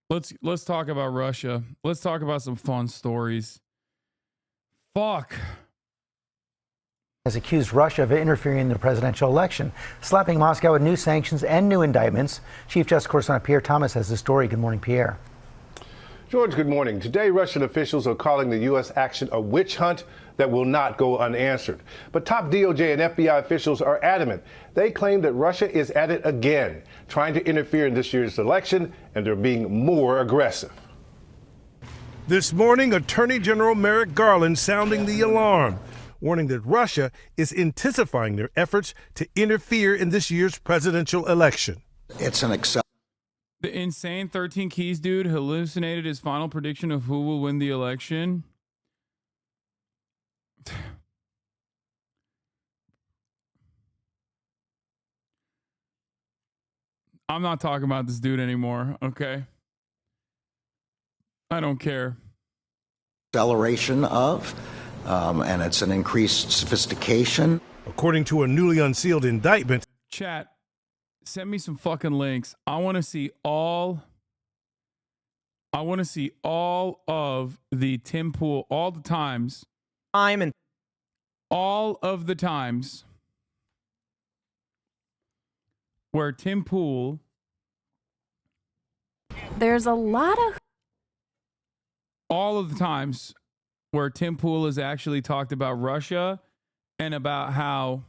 Let's talk about Russia. Let's talk about some fun stories. Fuck. Has accused Russia of interfering in the presidential election, slapping Moscow with new sanctions and new indictments. Chief Justice correspondent Pierre Thomas has the story. Good morning, Pierre. George, good morning. Today, Russian officials are calling the U.S. action a witch hunt that will not go unanswered. But top DOJ and FBI officials are adamant. They claim that Russia is at it again, trying to interfere in this year's election, and they're being more aggressive. This morning, Attorney General Merrick Garland sounding the alarm, warning that Russia is intensifying their efforts to interfere in this year's presidential election. It's an The insane 13 Keys dude hallucinated his final prediction of who will win the election. I'm not talking about this dude anymore, okay? I don't care. acceleration of, and it's an increased sophistication. According to a newly unsealed indictment, Chat, send me some fucking links. I want to see all of the Tim Pool, all the times. All of the times where Tim Pool. There's a lot of. All of the times where Tim Pool has actually talked about Russia and about how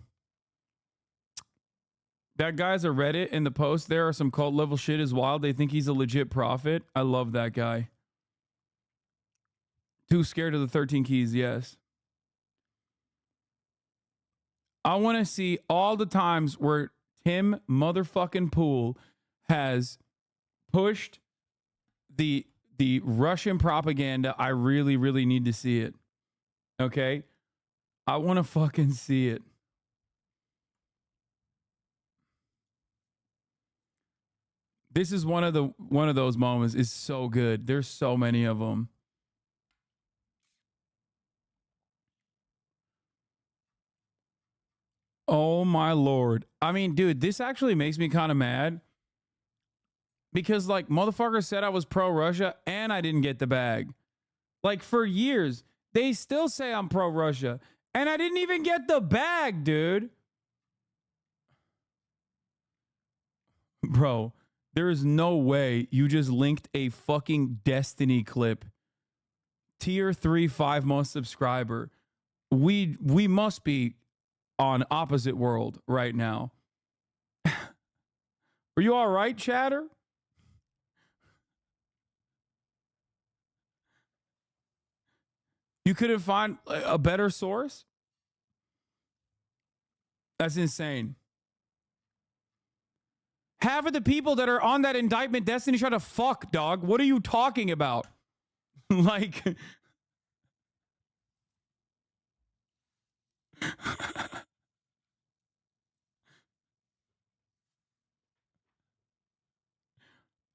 that guy's a Reddit in the post. There are some cult level shit is wild. They think he's a legit prophet. I love that guy. Too scared of the 13 Keys, yes. I want to see all the times where Tim motherfucking Pool has pushed the Russian propaganda. I really, really need to see it. Okay? I want to fucking see it. This is one of those moments. It's so good. There's so many of them. Oh my Lord. I mean, dude, this actually makes me kind of mad. Because, like, motherfuckers said I was pro-Russia and I didn't get the bag. Like, for years, they still say I'm pro-Russia and I didn't even get the bag, dude. Bro, there is no way you just linked a fucking Destiny clip. Tier 3, 5 most subscriber. We must be on opposite world right now. Are you all right, chatter? You couldn't find a better source? That's insane. Half of the people that are on that indictment Destiny try to fuck, dog. What are you talking about? Like...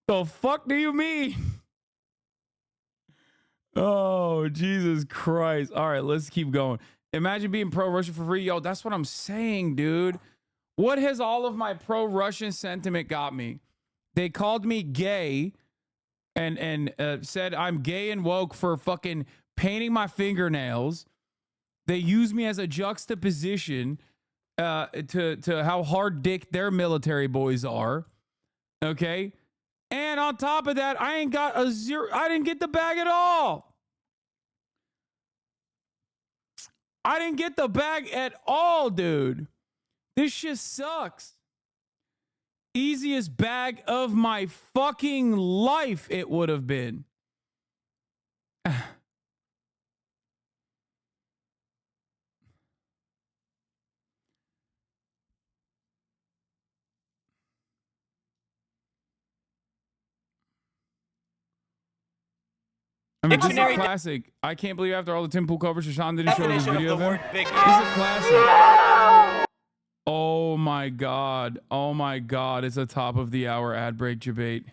The fuck do you mean? Oh, Jesus Christ. All right, let's keep going. Imagine being pro-Russian for free. Yo, that's what I'm saying, dude. What has all of my pro-Russian sentiment got me? They called me gay and said I'm gay and woke for fucking painting my fingernails. They use me as a juxtaposition to how hard dick their military boys are. Okay? And on top of that, I ain't got a zero. I didn't get the bag at all. I didn't get the bag at all, dude. This shit sucks. Easiest bag of my fucking life it would have been. I mean, this is a classic. I can't believe after all the Tim Pool coverage, Hasan didn't show this video of him. This is a classic. Oh my God. Oh my God. It's a top of the hour ad break debate.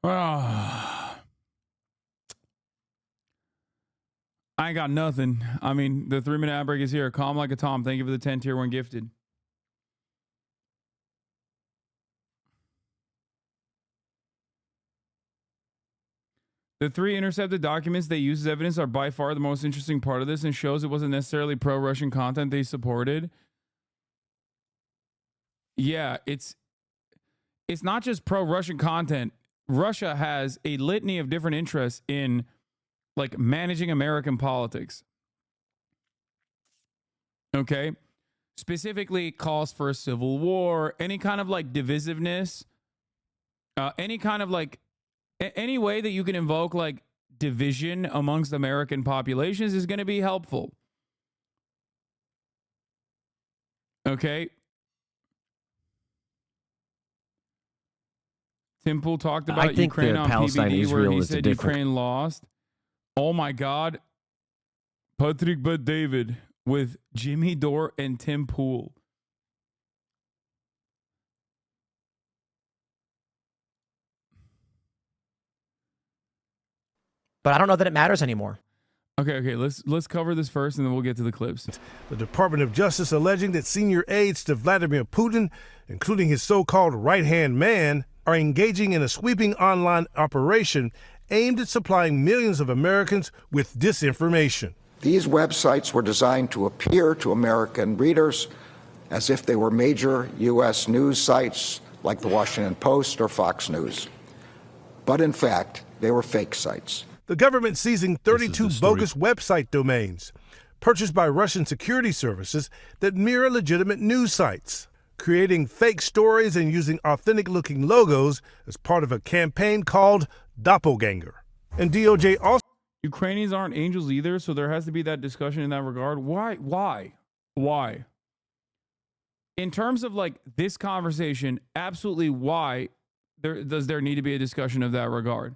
I ain't got nothing. I mean, the 3-minute ad break is here. Calm like a Tom. Thank you for the 10 tier 1 gifted. The 3 intercepted documents they use as evidence are by far the most interesting part of this and shows it wasn't necessarily pro-Russian content they supported. Yeah, it's not just pro-Russian content. Russia has a litany of different interests in like managing American politics. Okay? Specifically calls for a civil war, any kind of like divisiveness, any kind of like any way that you can invoke like division amongst American populations is going to be helpful. Okay? Temple talked about Ukraine on PBD where he said Ukraine lost. Oh my God. Patrick Bet David with Jimmy Dore and Tim Pool. But I don't know that it matters anymore. Okay. Let's cover this first, and then we'll get to the clips. The Department of Justice alleging that senior aides to Vladimir Putin, including his so-called right-hand man, are engaging in a sweeping online operation aimed at supplying millions of Americans with disinformation. These websites were designed to appear to American readers as if they were major U.S. news sites like the Washington Post or Fox News. But in fact, they were fake sites. The government seizing 32 bogus website domains purchased by Russian security services that mirror legitimate news sites, creating fake stories and using authentic-looking logos as part of a campaign called Doppelganger. And DOJ also... Ukrainians aren't angels either, so there has to be that discussion in that regard. Why? In terms of like this conversation, absolutely why does there need to be a discussion of that regard?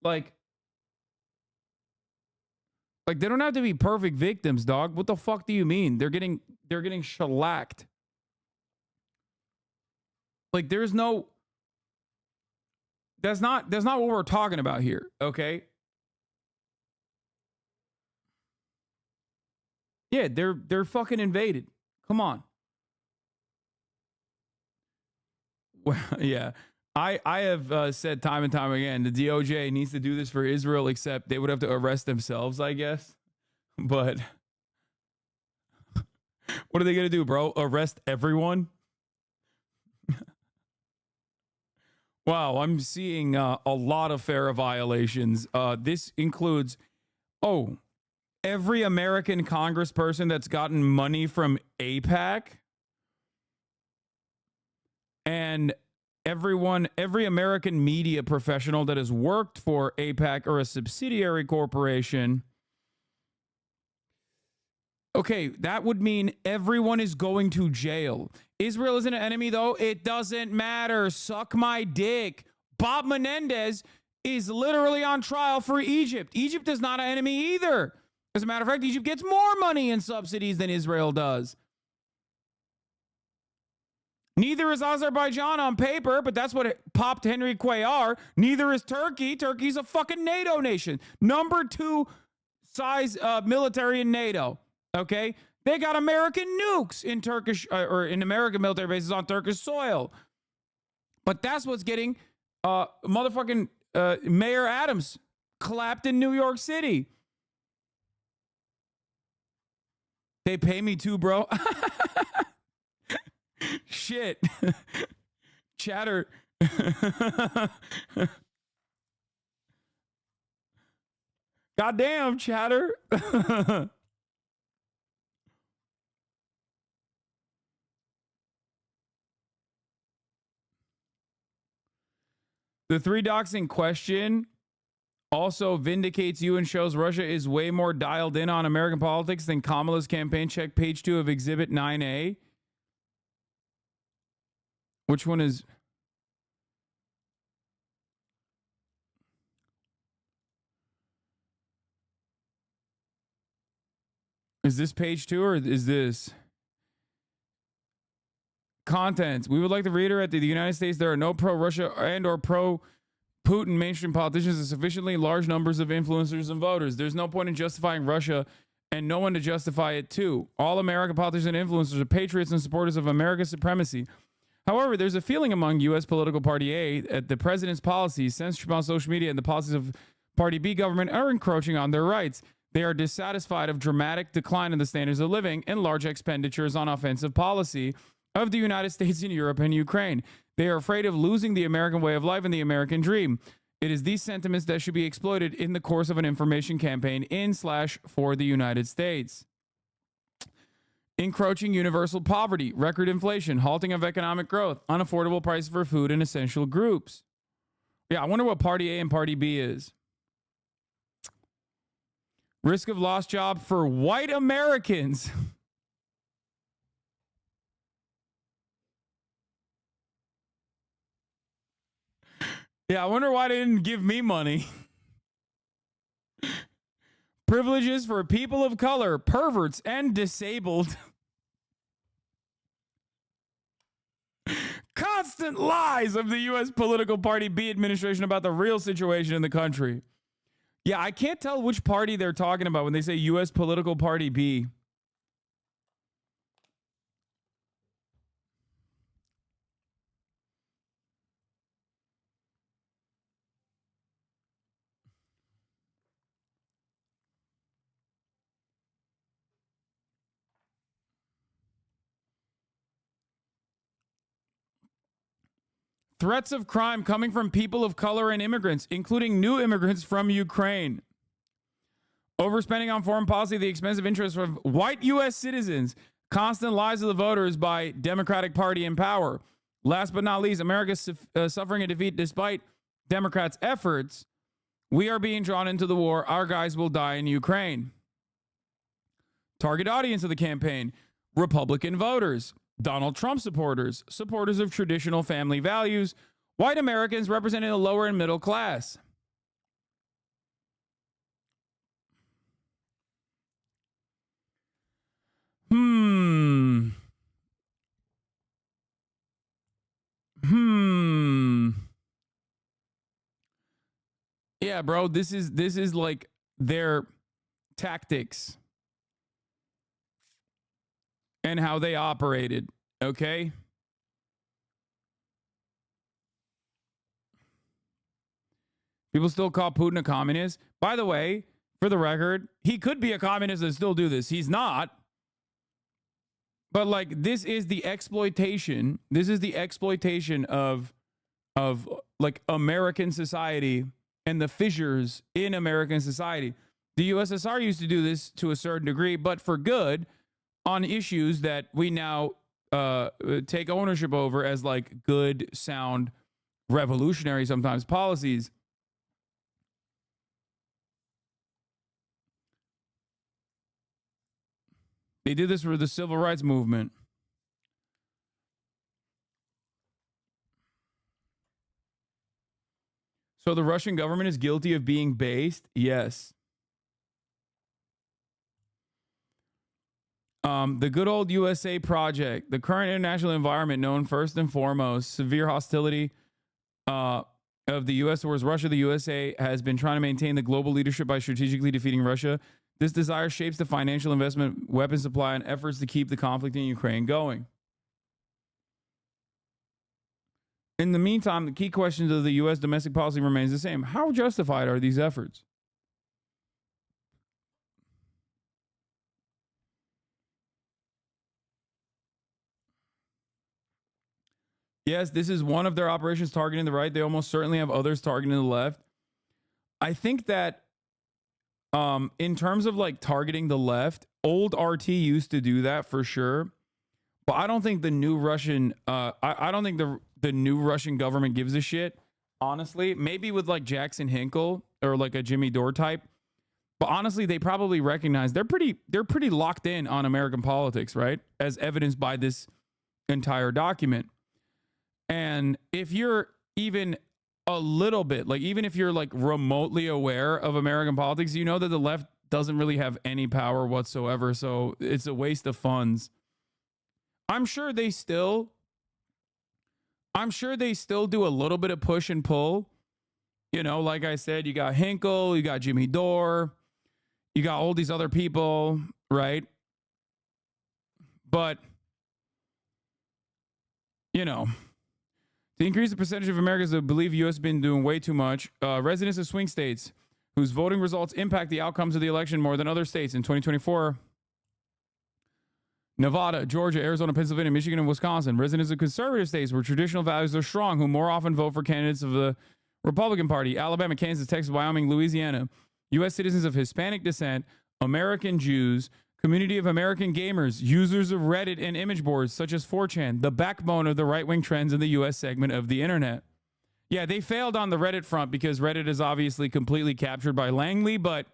Like they don't have to be perfect victims, dog. What the fuck do you mean? They're getting shellacked. Like that's not what we're talking about here, okay? Yeah, they're fucking invaded. Come on. Well, yeah. I have said time and time again, the DOJ needs to do this for Israel, except they would have to arrest themselves, I guess. But what are they going to do, bro? Arrest everyone? Wow, I'm seeing a lot of FARA violations. This includes, every American congressperson that's gotten money from AIPAC and every American media professional that has worked for AIPAC or a subsidiary corporation. Okay, that would mean everyone is going to jail. Israel isn't an enemy, though. It doesn't matter. Suck my dick. Bob Menendez is literally on trial for Egypt. Egypt is not an enemy either. As a matter of fact, Egypt gets more money in subsidies than Israel does. Neither is Azerbaijan on paper, but that's what it popped Henry Cuellar. Neither is Turkey. Turkey's a fucking NATO nation. Number 2 size military in NATO. Okay? They got American nukes in Turkish or in American military bases on Turkish soil. But that's what's getting motherfucking Mayor Adams clapped in New York City. They pay me too, bro. Shit. Chatter. Goddamn, Chatter. The 3 docs in question also vindicates you and shows Russia is way more dialed in on American politics than Kamala's campaign. Check page 2 of Exhibit 9A. Which one is... Is this page 2 or is this... Contents. We would like the reader at the United States. There are no pro-Russia and or pro-Putin mainstream politicians and sufficiently large numbers of influencers and voters. There's no point in justifying Russia and no one to justify it too. All American politicians and influencers are patriots and supporters of America's supremacy. However, there's a feeling among U.S. political Party A that the president's policies, censorship on social media, and the policies of Party B government are encroaching on their rights. They are dissatisfied of dramatic decline in the standards of living and large expenditures on offensive policy of the United States in Europe and Ukraine. They are afraid of losing the American way of life and the American dream. It is these sentiments that should be exploited in the course of an information campaign in/for the United States. Encroaching universal poverty, record inflation, halting of economic growth, unaffordable prices for food and essential groups. Yeah, I wonder what Party A and Party B is. Risk of lost job for white Americans. Yeah, I wonder why they didn't give me money. Privileges for people of color, perverts, and disabled. Constant lies of the U.S. political Party B administration about the real situation in the country. Yeah, I can't tell which party they're talking about when they say U.S. political Party B. Threats of crime coming from people of color and immigrants, including new immigrants from Ukraine. Overspending on foreign policy at the expense of interests of white U.S. citizens. Constant lies of the voters by Democratic Party in power. Last but not least, America suffering a defeat despite Democrats' efforts. We are being drawn into the war. Our guys will die in Ukraine. Target audience of the campaign. Republican voters. Donald Trump supporters, supporters of traditional family values, white Americans representing the lower and middle class. Yeah, bro, this is like their tactics and how they operated, okay? People still call Putin a communist. By the way, for the record, he could be a communist and still do this. He's not. But like, this is the exploitation. This is the exploitation of like American society and the fissures in American society. The USSR used to do this to a certain degree, but for good, on issues that we now take ownership over as like good, sound, revolutionary sometimes policies. They did this for the civil rights movement. So the Russian government is guilty of being based? Yes. The good old USA project, the current international environment known first and foremost, severe hostility of the U.S. towards Russia. The USA has been trying to maintain the global leadership by strategically defeating Russia. This desire shapes the financial investment, weapon supply, and efforts to keep the conflict in Ukraine going. In the meantime, the key questions of the U.S. domestic policy remains the same. How justified are these efforts? Yes, this is one of their operations targeting the right. They almost certainly have others targeting the left. I think that in terms of like targeting the left, old RT used to do that for sure. But I don't think the new Russian, I don't think the new Russian government gives a shit, honestly. Maybe with like Jackson Hinkle or like a Jimmy Dore type. But honestly, they probably recognize they're pretty locked in on American politics, right? As evidenced by this entire document. And if you're even a little bit, like even if you're like remotely aware of American politics, you know that the left doesn't really have any power whatsoever. So it's a waste of funds. I'm sure they still I'm sure they still do a little bit of push and pull. You know, like I said, you got Hinkle, you got Jimmy Dore, you got all these other people, right? But, you know, to increase the percentage of Americans that believe U.S. has been doing way too much, residents of swing states whose voting results impact the outcomes of the election more than other states in 2024, Nevada, Georgia, Arizona, Pennsylvania, Michigan, and Wisconsin, residents of conservative states where traditional values are strong, who more often vote for candidates of the Republican Party, Alabama, Kansas, Texas, Wyoming, Louisiana, U.S. citizens of Hispanic descent, American Jews, community of American gamers, users of Reddit and image boards such as 4chan, the backbone of the right-wing trends in the U.S. segment of the internet. Yeah, they failed on the Reddit front because Reddit is obviously completely captured by Langley, but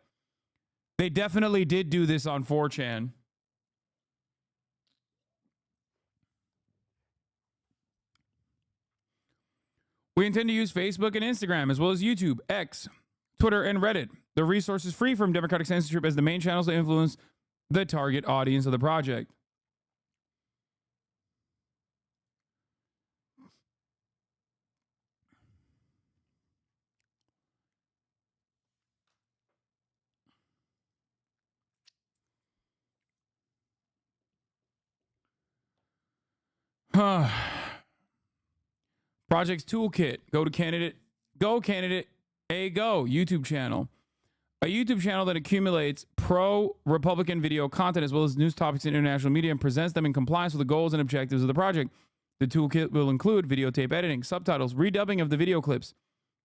they definitely did do this on 4chan. We intend to use Facebook and Instagram, as well as YouTube, X, Twitter, and Reddit. The resource is free from democratic censorship as the main channels to influence the target audience of the project. Project's toolkit. Go candidate a go YouTube channel. A YouTube channel that accumulates pro-Republican video content as well as news topics in international media and presents them in compliance with the goals and objectives of the project. The toolkit will include videotape editing, subtitles, redubbing of the video clips,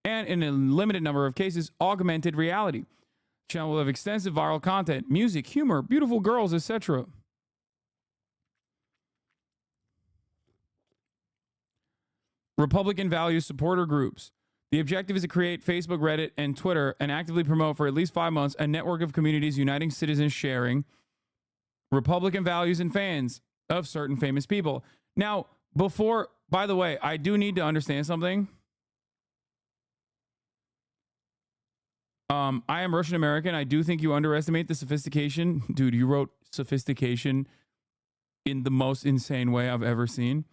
and in a limited number of cases, augmented reality. The channel will have extensive viral content, music, humor, beautiful girls, etc. Republican values supporter groups. The objective is to create Facebook, Reddit, and Twitter and actively promote for at least 5 months a network of communities uniting citizens sharing Republican values and fans of certain famous people. Now, by the way, I do need to understand something. I am Russian American. I do think you underestimate the sophistication. Dude, you wrote sophistication in the most insane way I've ever seen.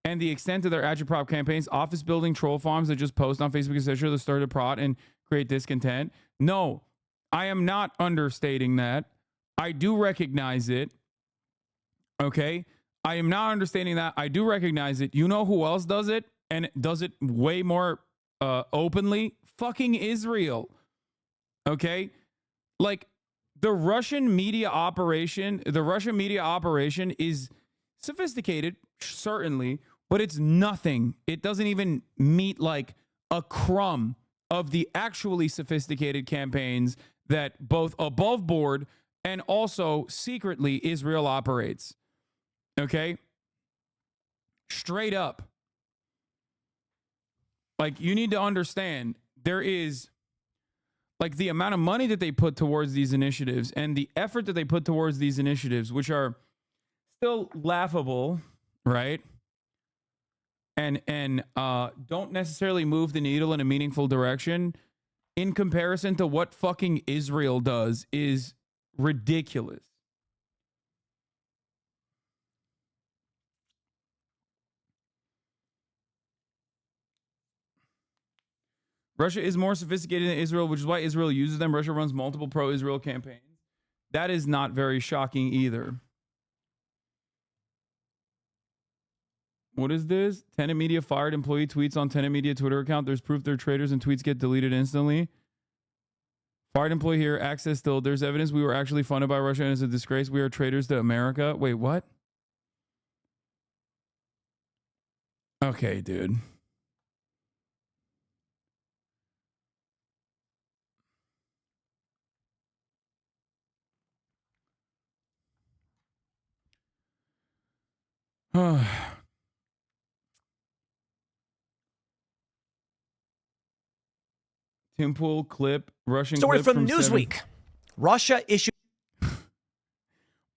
And the extent of their agitprop campaigns, office building troll farms that just post on Facebook, etc., that stir to prod and create discontent. No, I am not understating that. I do recognize it. Okay? I am not understating that. I do recognize it. You know who else does it? And does it way more openly? Fucking Israel. Okay? Like, the Russian media operation is sophisticated, certainly, but it's nothing. It doesn't even meet like a crumb of the actually sophisticated campaigns that both above board and also secretly Israel operates. Okay? Straight up. Like, you need to understand, there is like the amount of money that they put towards these initiatives and the effort that they put towards these initiatives, which are still laughable, right? And don't necessarily move the needle in a meaningful direction in comparison to what fucking Israel does is ridiculous. Russia is more sophisticated than Israel, which is why Israel uses them. Russia runs multiple pro-Israel campaigns. That is not very shocking either. What is this? Tenet Media fired employee tweets on Tenet Media Twitter account. There's proof they're traitors and tweets get deleted instantly. Fired employee here. Access still. There's evidence we were actually funded by Russia and it's a disgrace. We are traitors to America. Wait, what? Okay, dude. Tim Pool clip, Russian Story clip from Newsweek. Russia issued.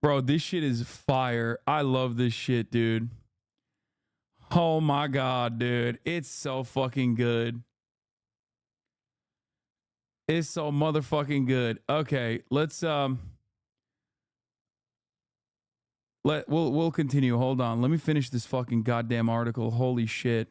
Bro, this shit is fire. I love this shit, dude. Oh my God, dude. It's so fucking good. It's so motherfucking good. Okay, let's we'll continue. Hold on. Let me finish this fucking goddamn article. Holy shit.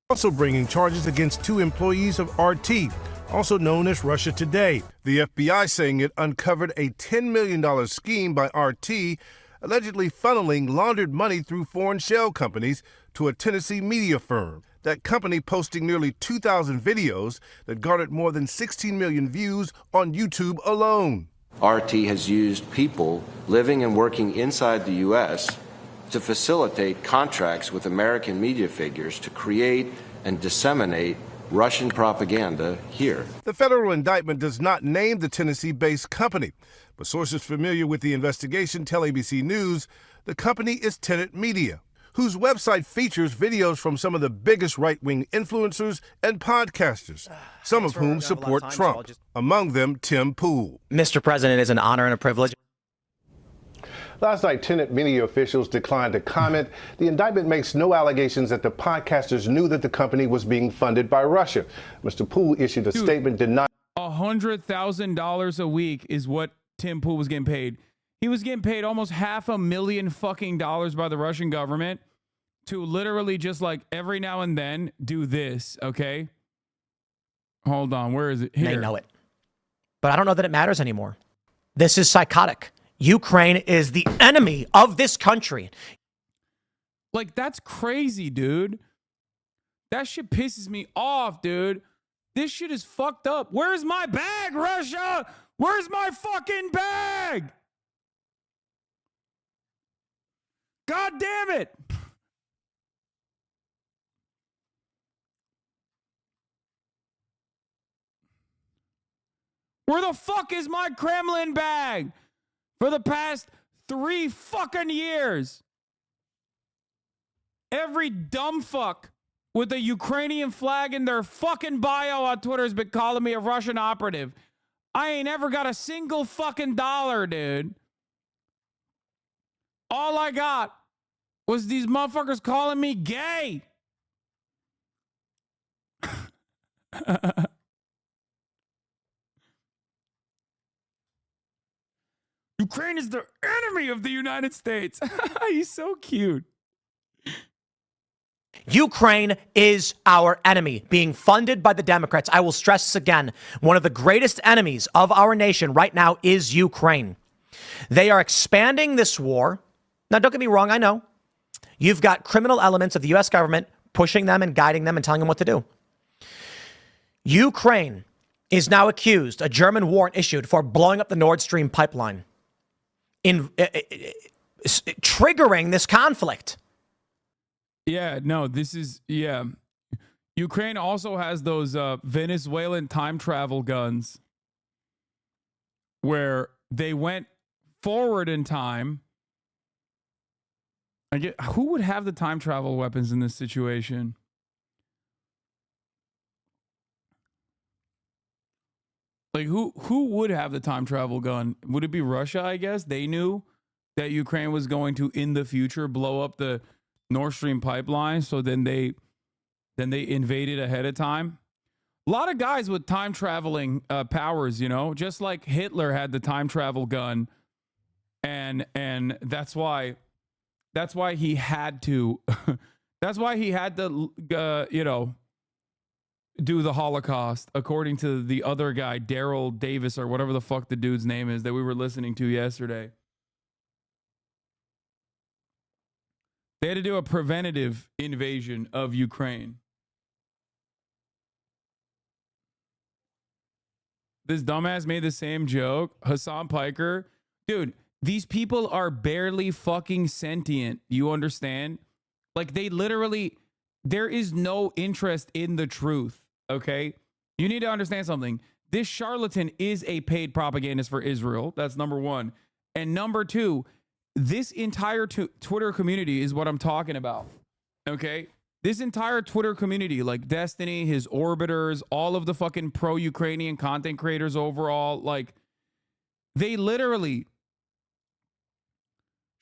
Also bringing charges against 2 employees of RT, also known as Russia Today. The FBI saying it uncovered a $10 million scheme by RT, allegedly funneling laundered money through foreign shell companies to a Tennessee media firm. That company posting nearly 2,000 videos that garnered more than 16 million views on YouTube alone. RT has used people living and working inside the U.S. to facilitate contracts with American media figures to create and disseminate Russian propaganda here. The federal indictment does not name the Tennessee-based company, but sources familiar with the investigation tell ABC News the company is Tenet Media, whose website features videos from some of the biggest right-wing influencers and podcasters, some of whom support Trump, among them Tim Pool. Mr. President, it is an honor and a privilege. Last night, Tenet Media officials declined to comment. The indictment makes no allegations that the podcasters knew that the company was being funded by Russia. Mr. Poole issued a statement denying. $100,000 a week is what Tim Pool was getting paid. He was getting paid almost $500,000 fucking dollars by the Russian government to literally just like every now and then do this. Okay. Hold on. Where is it? Here. They know it. But I don't know that it matters anymore. This is psychotic. Ukraine is the enemy of this country. Like, that's crazy, dude. That shit pisses me off, dude. This shit is fucked up. Where's my bag, Russia? Where's my fucking bag? God damn it. Where the fuck is my Kremlin bag? For the past 3 fucking years, every dumb fuck with a Ukrainian flag in their fucking bio on Twitter has been calling me a Russian operative. I ain't ever got a single fucking dollar, dude. All I got was these motherfuckers calling me gay. Ukraine is the enemy of the United States. He's so cute. Ukraine is our enemy, being funded by the Democrats. I will stress this again. One of the greatest enemies of our nation right now is Ukraine. They are expanding this war. Now, don't get me wrong. I know you've got criminal elements of the U.S. government pushing them and guiding them and telling them what to do. Ukraine is now accused, a German warrant issued for blowing up the Nord Stream pipeline, in triggering this conflict. Yeah, no, this is, yeah. Ukraine also has those Venezuelan time travel guns where they went forward in time. Who would have the time travel weapons in this situation? Like, who would have the time travel gun? Would it be Russia, I guess? They knew that Ukraine was going to, in the future, blow up the Nord Stream pipeline, so then they invaded ahead of time. A lot of guys with time traveling powers, you know, just like Hitler had the time travel gun, and that's why he had to that's why he had to you know, do the Holocaust, according to the other guy, Daryl Davis, or whatever the fuck the dude's name is that we were listening to yesterday. They had to do a preventative invasion of Ukraine. This dumbass made the same joke. Hasan Piker. Dude, these people are barely fucking sentient. You understand? Like, they literally, there is no interest in the truth. Okay? You need to understand something. This charlatan is a paid propagandist for Israel. That's number one. And number two, this entire Twitter community is what I'm talking about. Okay? This entire Twitter community, like Destiny, his orbiters, all of the fucking pro-Ukrainian content creators overall, like, they literally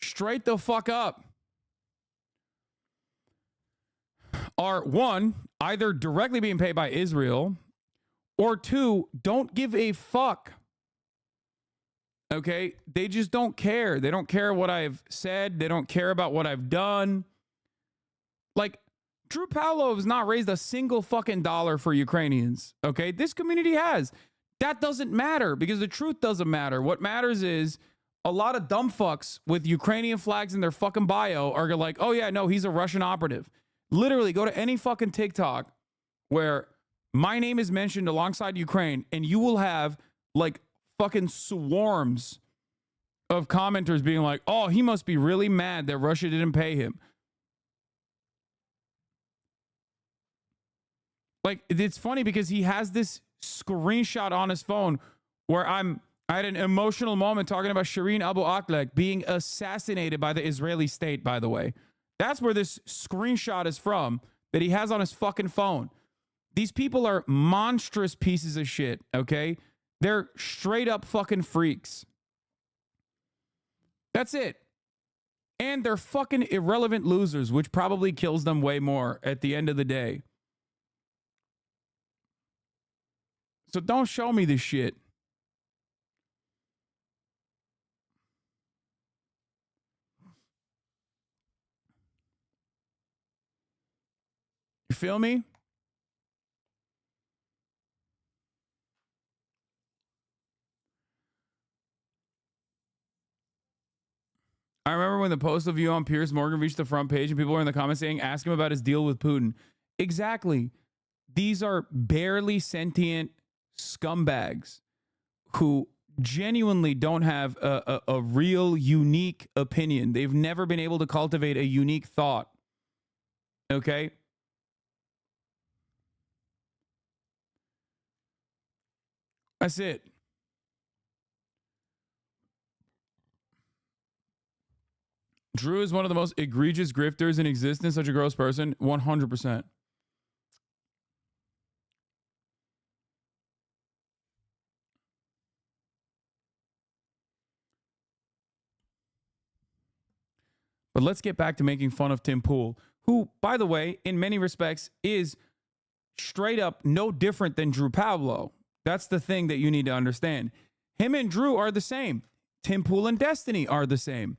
straight the fuck up are, one, either directly being paid by Israel, or two, don't give a fuck. Okay? They just don't care. They don't care what I've said. They don't care about what I've done. Like, Drew Pavlov has not raised a single fucking dollar for Ukrainians. Okay. This community has. That doesn't matter because the truth doesn't matter. What matters is a lot of dumb fucks with Ukrainian flags in their fucking bio are like, oh yeah, no, he's a Russian operative. Literally go to any fucking TikTok where my name is mentioned alongside Ukraine and you will have like fucking swarms of commenters being like, oh, he must be really mad that Russia didn't pay him. Like, it's funny because he has this screenshot on his phone where I had an emotional moment talking about Shireen Abu Akleh being assassinated by the Israeli state, by the way. That's where this screenshot is from that he has on his fucking phone. These people are monstrous pieces of shit, okay? They're straight up fucking freaks. That's it. And they're fucking irrelevant losers, which probably kills them way more at the end of the day. So don't show me this shit. You feel me? I remember when the post of you on Piers Morgan reached the front page and people were in the comments saying, ask him about his deal with Putin. Exactly. These are barely sentient scumbags who genuinely don't have a real unique opinion. They've never been able to cultivate a unique thought. Okay? That's it. Drew is one of the most egregious grifters in existence, such a gross person, 100%. But let's get back to making fun of Tim Pool, who, by the way, in many respects is straight up no different than Drew Pavlov. That's the thing that you need to understand. Him and Drew are the same. Tim Pool and Destiny are the same.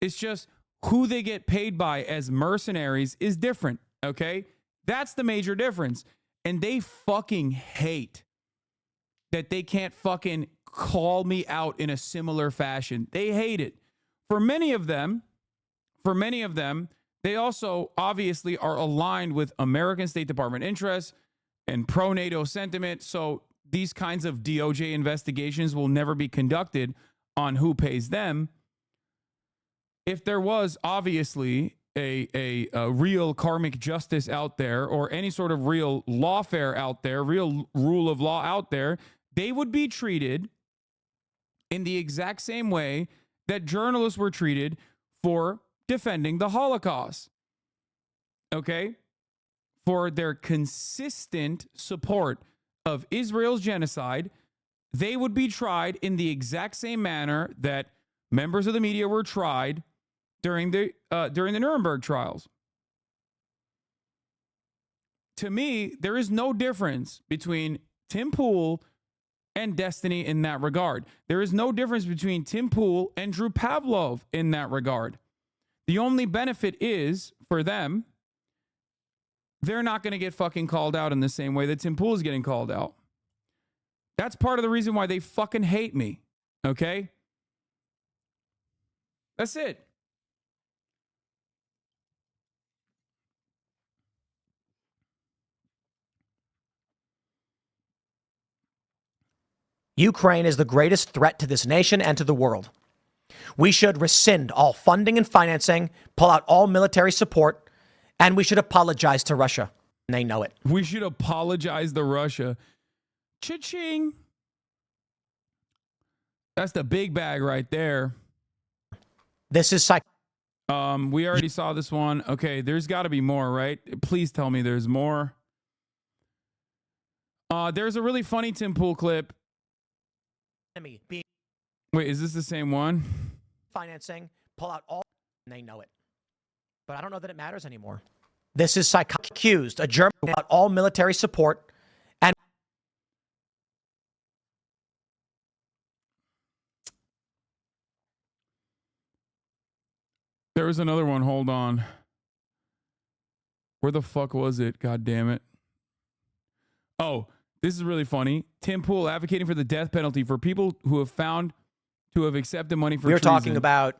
It's just who they get paid by as mercenaries is different, okay? That's the major difference. And they fucking hate that they can't fucking call me out in a similar fashion. They hate it. For many of them, they also obviously are aligned with American State Department interests and pro-NATO sentiment. So these kinds of DOJ investigations will never be conducted on who pays them. If there was obviously a real karmic justice out there or any sort of real lawfare out there, real rule of law out there, they would be treated in the exact same way that journalists were treated for defending the Holocaust. Okay? For their consistent support of Israel's genocide, they would be tried in the exact same manner that members of the media were tried during the Nuremberg trials. To me, there is no difference between Tim Pool and Destiny in that regard. There is no difference between Tim Pool and Drew Pavlov in that regard. The only benefit is, for them, they're not going to get fucking called out in the same way that Tim Pool is getting called out. That's part of the reason why they fucking hate me. Okay? That's it. Ukraine is the greatest threat to this nation and to the world. We should rescind all funding and financing, pull out all military support, and we should apologize to Russia. And they know it. We should apologize to Russia. Cha-ching. That's the big bag right there. This is we already saw this one. Okay, there's got to be more, right? Please tell me there's more. There's a really funny Tim Pool clip. Wait, is this the same one? Financing, pull out all, and they know it. But I don't know that it matters anymore. This is accused, a German, about all military support, and there was another one. Hold on. Where the fuck was it? God damn it. Oh, this is really funny. Tim Pool advocating for the death penalty for people who have found to have accepted money for We were treason. talking about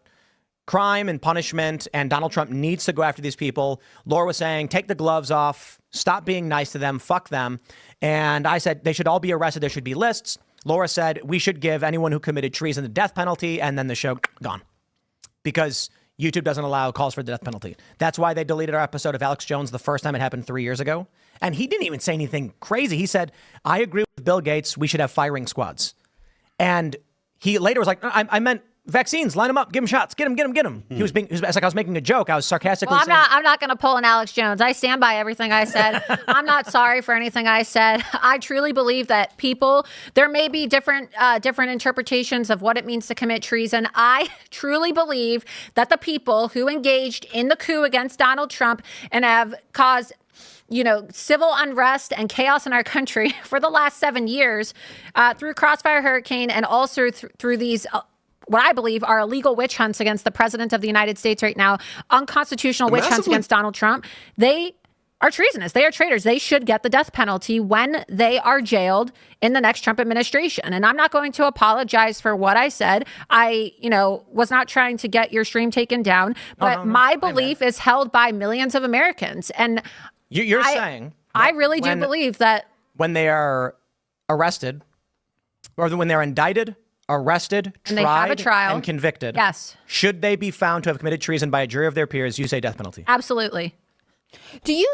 crime and punishment, and Donald Trump needs to go after these people. Laura was saying, take the gloves off, stop being nice to them, fuck them. And I said, they should all be arrested. There should be lists. Laura said, we should give anyone who committed treason the death penalty, and then the show gone. Because YouTube doesn't allow calls for the death penalty. That's why they deleted our episode of Alex Jones the first time it happened 3 years ago. And he didn't even say anything crazy. He said, I agree with Bill Gates. We should have firing squads. And he later was like, I meant vaccines. Line them up. Give them shots. Get them. He was like, I was making a joke. I was sarcastically saying, I'm not going to pull an Alex Jones. I stand by everything I said. I'm not sorry for anything I said. I truly believe that there may be different interpretations of what it means to commit treason. I truly believe that the people who engaged in the coup against Donald Trump and have caused civil unrest and chaos in our country for the last 7 years through Crossfire Hurricane and also through these what I believe are illegal witch hunts against the president of the United States right now, unconstitutional witch hunts against Donald Trump. They are treasonous. They are traitors. They should get the death penalty when they are jailed in the next Trump administration. And I'm not going to apologize for what I said. I, was not trying to get your stream taken down, but my belief is held by millions of Americans. And you're saying I really do believe that when they are arrested or when they're indicted, arrested, and they have a trial and convicted. Yes. Should they be found to have committed treason by a jury of their peers, you say death penalty. Absolutely. Do you?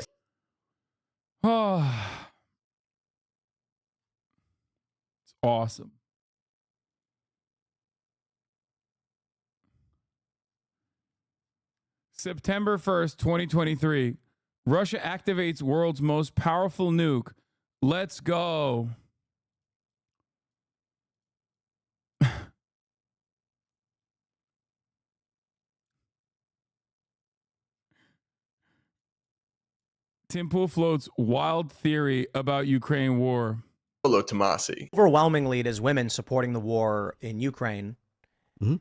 Oh, it's awesome. September 1st, 2023. Russia activates world's most powerful nuke. Let's go. Tim Pool floats wild theory about Ukraine war. Hello, Tomasi. Overwhelmingly, it is women supporting the war in Ukraine,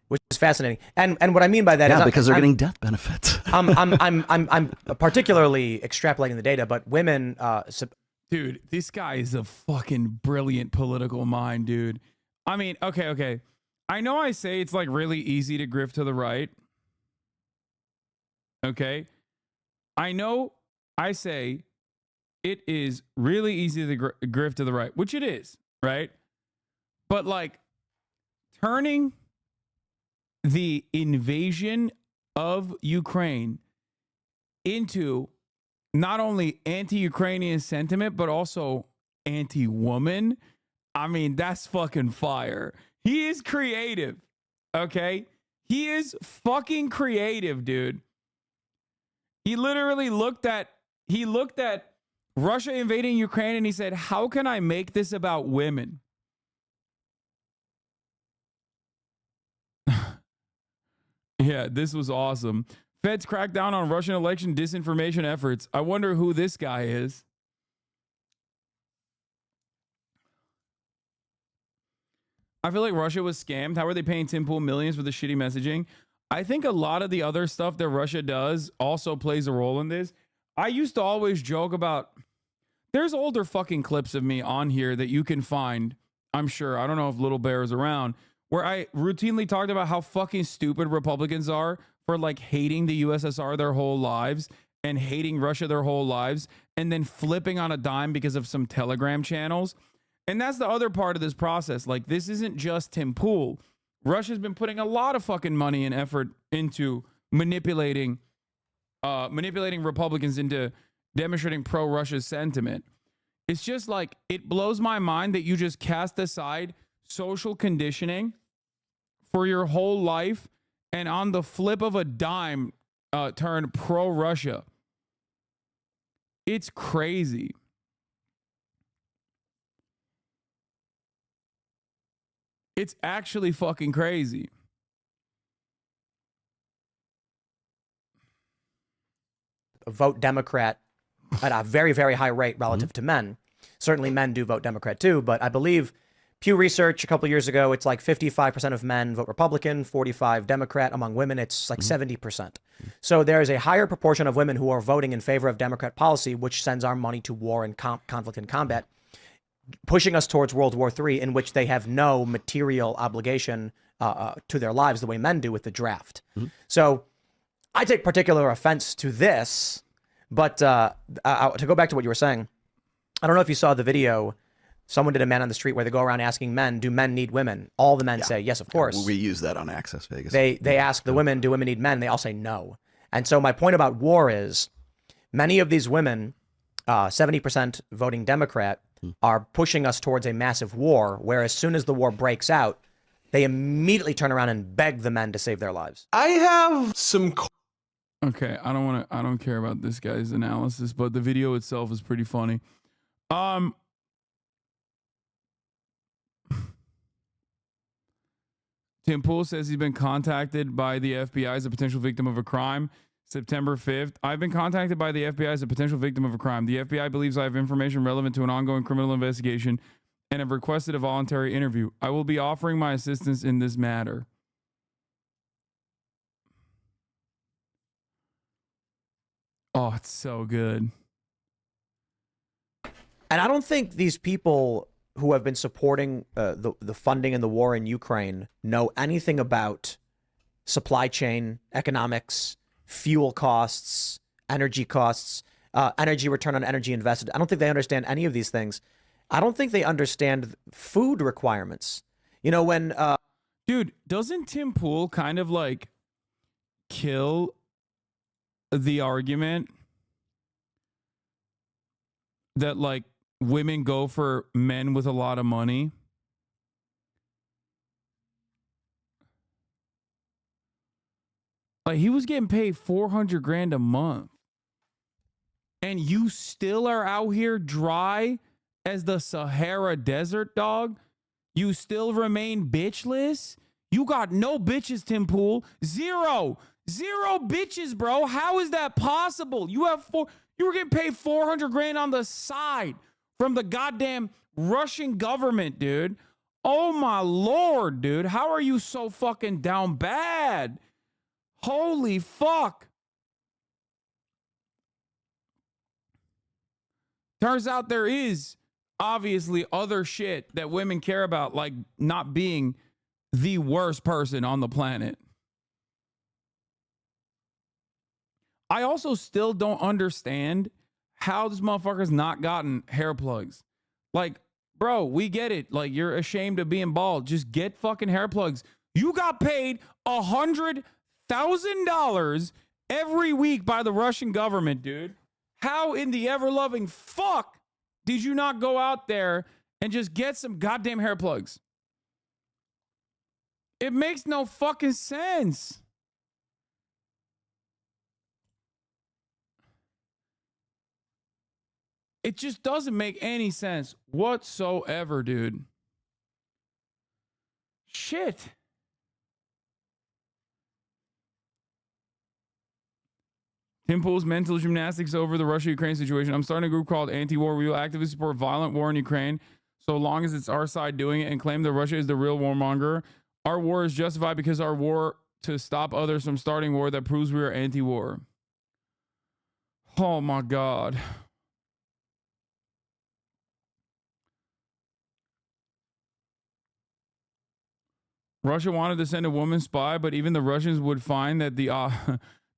which is fascinating. And what I mean by that is because they're getting death benefits. I'm particularly extrapolating the data, but women. Dude, this guy is a fucking brilliant political mind, dude. I mean, okay. I know I say it's like really easy to grift to the right. Okay. I know I say it is really easy to grift to the right, which it is, right? But like turning the invasion of Ukraine into not only anti-Ukrainian sentiment, but also anti-woman. I mean, that's fucking fire. He is creative, okay? He is fucking creative, dude. He literally looked at Russia invading Ukraine and he said, how can I make this about women? Yeah, this was awesome. Feds crack down on Russian election disinformation efforts. I wonder who this guy is. I feel like Russia was scammed. How are they paying Tim Pool millions for the shitty messaging? I think a lot of the other stuff that Russia does also plays a role in this. I used to always joke about, there's older fucking clips of me on here that you can find, I'm sure. I don't know if Little Bear is around, where I routinely talked about how fucking stupid Republicans are for like hating the USSR their whole lives and hating Russia their whole lives and then flipping on a dime because of some Telegram channels. And that's the other part of this process. Like, this isn't just Tim Pool. Russia's been putting a lot of fucking money and effort into manipulating Republicans into demonstrating pro-Russia sentiment. It's just like, it blows my mind that you just cast aside social conditioning for your whole life and on the flip of a dime turn pro-Russia. It's crazy. It's actually fucking crazy. Vote Democrat at a very, very high rate relative to men. Certainly men do vote Democrat too, but I believe Pew Research a couple years ago, it's like 55% of men vote Republican, 45 Democrat. Among women, it's like 70%. So there is a higher proportion of women who are voting in favor of Democrat policy, which sends our money to war and conflict and combat, pushing us towards World War III, in which they have no material obligation to their lives the way men do with the draft. So I take particular offense to this, but to go back to what you were saying, I don't know if you saw the video. Someone did a Man on the Street where they go around asking men, do men need women? All the men say, yes, of course. We use that on Access Vegas. They ask the women, do women need men? They all say no. And so my point about war is many of these women, 70% voting Democrat, are pushing us towards a massive war, where as soon as the war breaks out, they immediately turn around and beg the men to save their lives. I have some... Okay, I don't care about this guy's analysis, but the video itself is pretty funny. Tim Pool says he's been contacted by the FBI as a potential victim of a crime. September 5th. I've been contacted by the FBI as a potential victim of a crime. The FBI believes I have information relevant to an ongoing criminal investigation and have requested a voluntary interview. I will be offering my assistance in this matter. Oh, it's so good. And I don't think these people who have been supporting the funding and the war in Ukraine know anything about supply chain economics, fuel costs, energy costs, energy return on energy invested. I don't think they understand any of these things. I don't think they understand food requirements. You know, when... Dude, doesn't Tim Pool kind of like kill the argument that like women go for men with a lot of money? Like, he was getting paid $400,000 a month, and you still are out here dry as the Sahara Desert, dog. You still remain bitchless. You got no bitches, Tim Pool. Zero bitches, bro. How is that possible? You were getting paid $400,000 on the side from the goddamn Russian government, dude. Oh my Lord, dude. How are you so fucking down bad? Holy fuck. Turns out there is obviously other shit that women care about, like not being the worst person on the planet. I also still don't understand how this motherfucker's not gotten hair plugs. Like, bro, we get it. Like, you're ashamed of being bald. Just get fucking hair plugs. You got paid $100,000 every week by the Russian government, dude. How in the ever-loving fuck did you not go out there and just get some goddamn hair plugs? It makes no fucking sense. It just doesn't make any sense whatsoever, dude. Shit. Tim Pool's mental gymnastics over the Russia-Ukraine situation. I'm starting a group called Anti-War. We will actively support violent war in Ukraine so long as it's our side doing it, and claim that Russia is the real warmonger. Our war is justified because our war to stop others from starting war that proves we are anti-war. Oh my God. Russia wanted to send a woman spy, but even the Russians would find that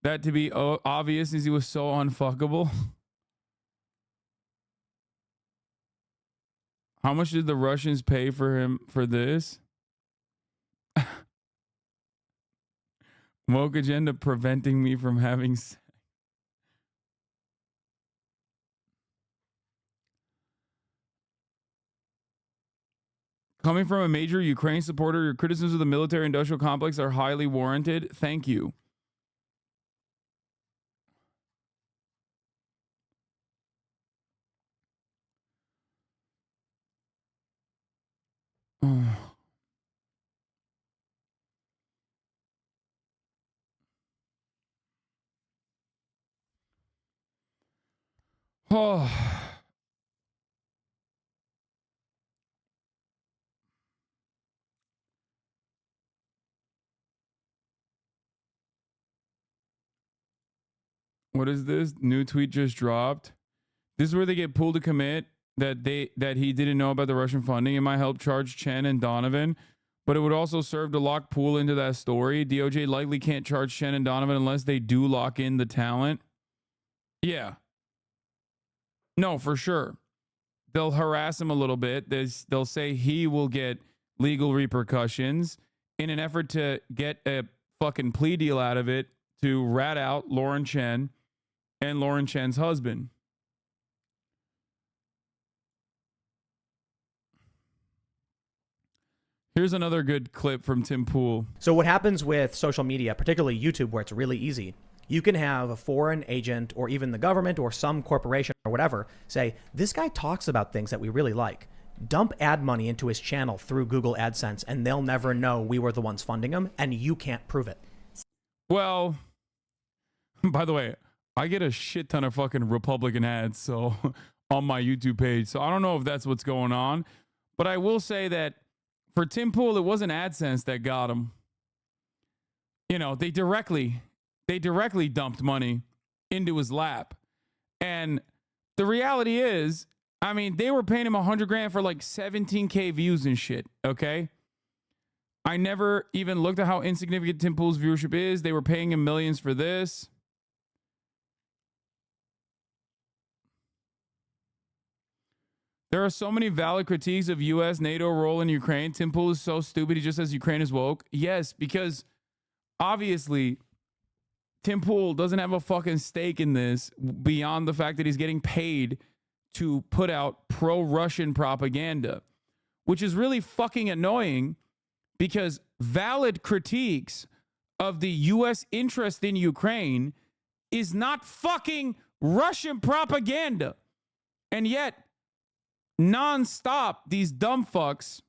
that to be obvious as he was so unfuckable. How much did the Russians pay for him for this? Woke agenda preventing me from having sex. Coming from a major Ukraine supporter, your criticisms of the military-industrial complex are highly warranted. Thank you. Oh. What is this? New tweet just dropped. This is where they get pulled to commit that he didn't know about the Russian funding. It might help charge Chen and Donovan, but it would also serve to lock Poole into that story. DOJ likely can't charge Chen and Donovan unless they do lock in the talent. Yeah. No, for sure. They'll harass him a little bit. They'll say he will get legal repercussions in an effort to get a fucking plea deal out of it to rat out Lauren Chen and Lauren Chen's husband. Here's another good clip from Tim Pool. So what happens with social media, particularly YouTube, where it's really easy, you can have a foreign agent or even the government or some corporation or whatever say, this guy talks about things that we really like. Dump ad money into his channel through Google AdSense and they'll never know we were the ones funding him and you can't prove it. Well, by the way, I get a shit ton of fucking Republican ads so on my YouTube page. So I don't know if that's what's going on, but I will say that for Tim Pool, it wasn't AdSense that got him. You know, they directly dumped money into his lap. And the reality is, I mean, they were paying him $100,000 for like 17K views and shit. Okay. I never even looked at how insignificant Tim Pool's viewership is. They were paying him millions for this. There are so many valid critiques of U.S. NATO role in Ukraine. Tim Pool is so stupid. He just says Ukraine is woke. Yes, because obviously Tim Pool doesn't have a fucking stake in this beyond the fact that he's getting paid to put out pro-Russian propaganda, which is really fucking annoying because valid critiques of the U.S. interest in Ukraine is not fucking Russian propaganda. And yet, nonstop, these dumb fucks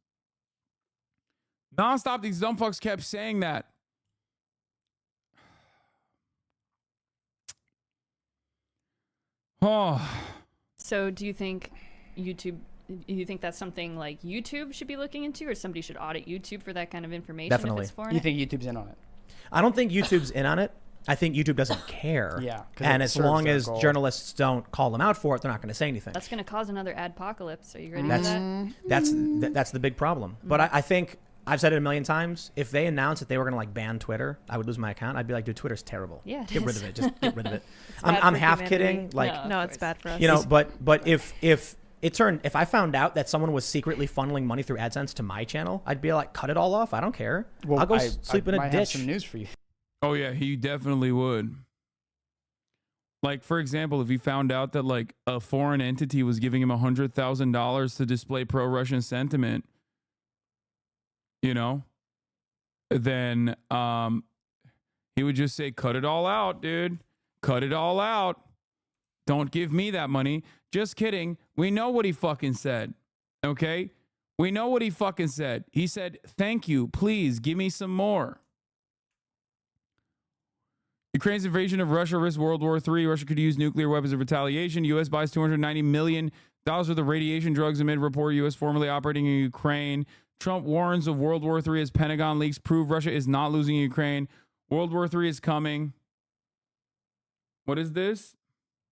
kept saying that. Oh. So do you think that's something like YouTube should be looking into, or somebody should audit YouTube for that kind of information? Definitely. If it's foreign? You think YouTube's in on it? I don't think YouTube's in on it. I think YouTube doesn't care. Yeah. And as long as journalists don't call them out for it, they're not going to say anything. That's going to cause another adpocalypse. Are you ready for that? That's the big problem. But I think I've said it a million times. If they announced that they were going to like ban Twitter, I would lose my account. I'd be like, dude, Twitter's terrible. Yeah, get rid of it. Just get rid of it. I'm half humanity. kidding. Like, no, it's bad for us. You know, but if I found out that someone was secretly funneling money through AdSense to my channel, I'd be like, cut it all off. I don't care. Well, I'll go sleep in a might ditch. Have some news for you. Oh yeah, he definitely would. Like, for example, if he found out that like a foreign entity was giving him $100,000 to display pro-Russian sentiment, you know, then he would just say, cut it all out, dude. Cut it all out. Don't give me that money. Just kidding. We know what he fucking said. Okay? We know what he fucking said. He said, thank you. Please give me some more. Ukraine's invasion of Russia risks World War III. Russia could use nuclear weapons of retaliation. U.S. buys $290 million worth of radiation drugs amid report U.S. formerly operating in Ukraine. Trump warns of World War III as Pentagon leaks prove Russia is not losing Ukraine. World War III is coming. What is this?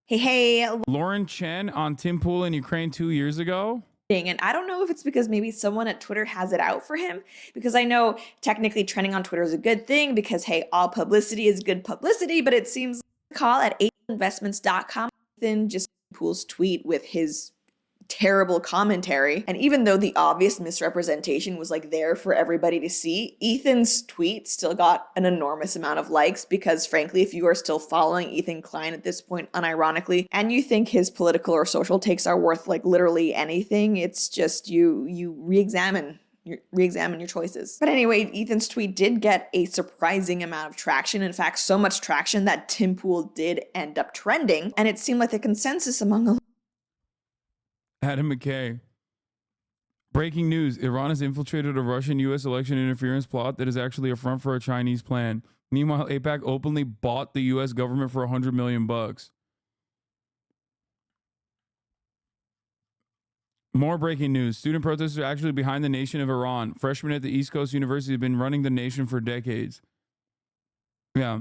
Hey. Lauren Chen on Tim Pool in Ukraine 2 years ago. And I don't know if it's because maybe someone at Twitter has it out for him, because I know technically trending on Twitter is a good thing because, hey, all publicity is good publicity, but it seems like a call at investments.com. Ethan just Pool's tweet with his terrible commentary. And even though the obvious misrepresentation was like there for everybody to see, Ethan's tweet still got an enormous amount of likes because frankly, if you are still following Ethan Klein at this point, unironically, and you think his political or social takes are worth like literally anything, it's just you re-examine your choices. But anyway, Ethan's tweet did get a surprising amount of traction. In fact, so much traction that Tim Pool did end up trending. And it seemed like the consensus among a Adam McKay. Breaking news. Iran has infiltrated a Russian-U.S. election interference plot that is actually a front for a Chinese plan. Meanwhile, AIPAC openly bought the U.S. government for $100 million. More breaking news. Student protesters are actually behind the nation of Iran. Freshmen at the East Coast University have been running the nation for decades. Yeah.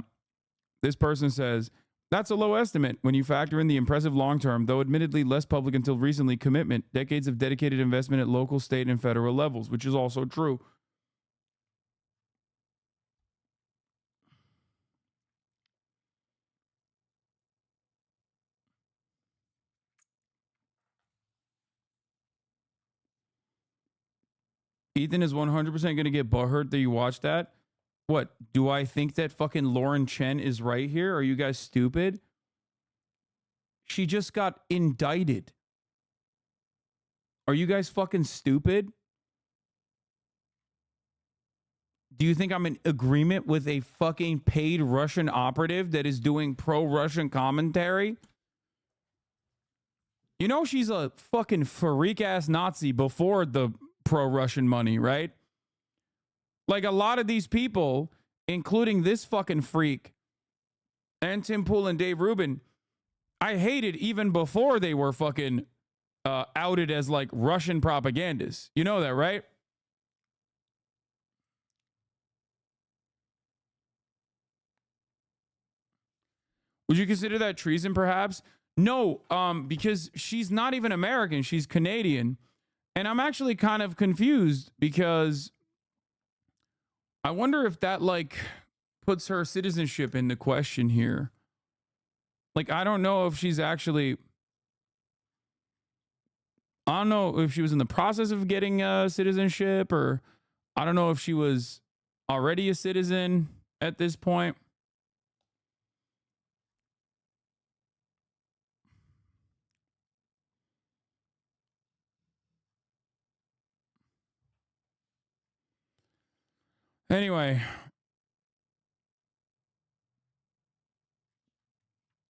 This person says, That's a low estimate when you factor in the impressive long-term, though admittedly less public until recently, commitment, decades of dedicated investment at local, state, and federal levels, which is also true. Ethan is 100% going to get butthurt that you watch that. What, do I think that fucking Lauren Chen is right here? Are you guys stupid? She just got indicted. Are you guys fucking stupid? Do you think I'm in agreement with a fucking paid Russian operative that is doing pro-Russian commentary? You know she's a fucking freak-ass Nazi before the pro-Russian money, right? Like a lot of these people, including this fucking freak and Tim Pool and Dave Rubin, I hated even before they were fucking outed as like Russian propagandists. You know that, right? Would you consider that treason, perhaps? No, because she's not even American. She's Canadian. And I'm actually kind of confused because I wonder if that, like, puts her citizenship into question here. Like, I don't know if she's actually... I don't know if she was in the process of getting citizenship, or I don't know if she was already a citizen at this point. Anyway,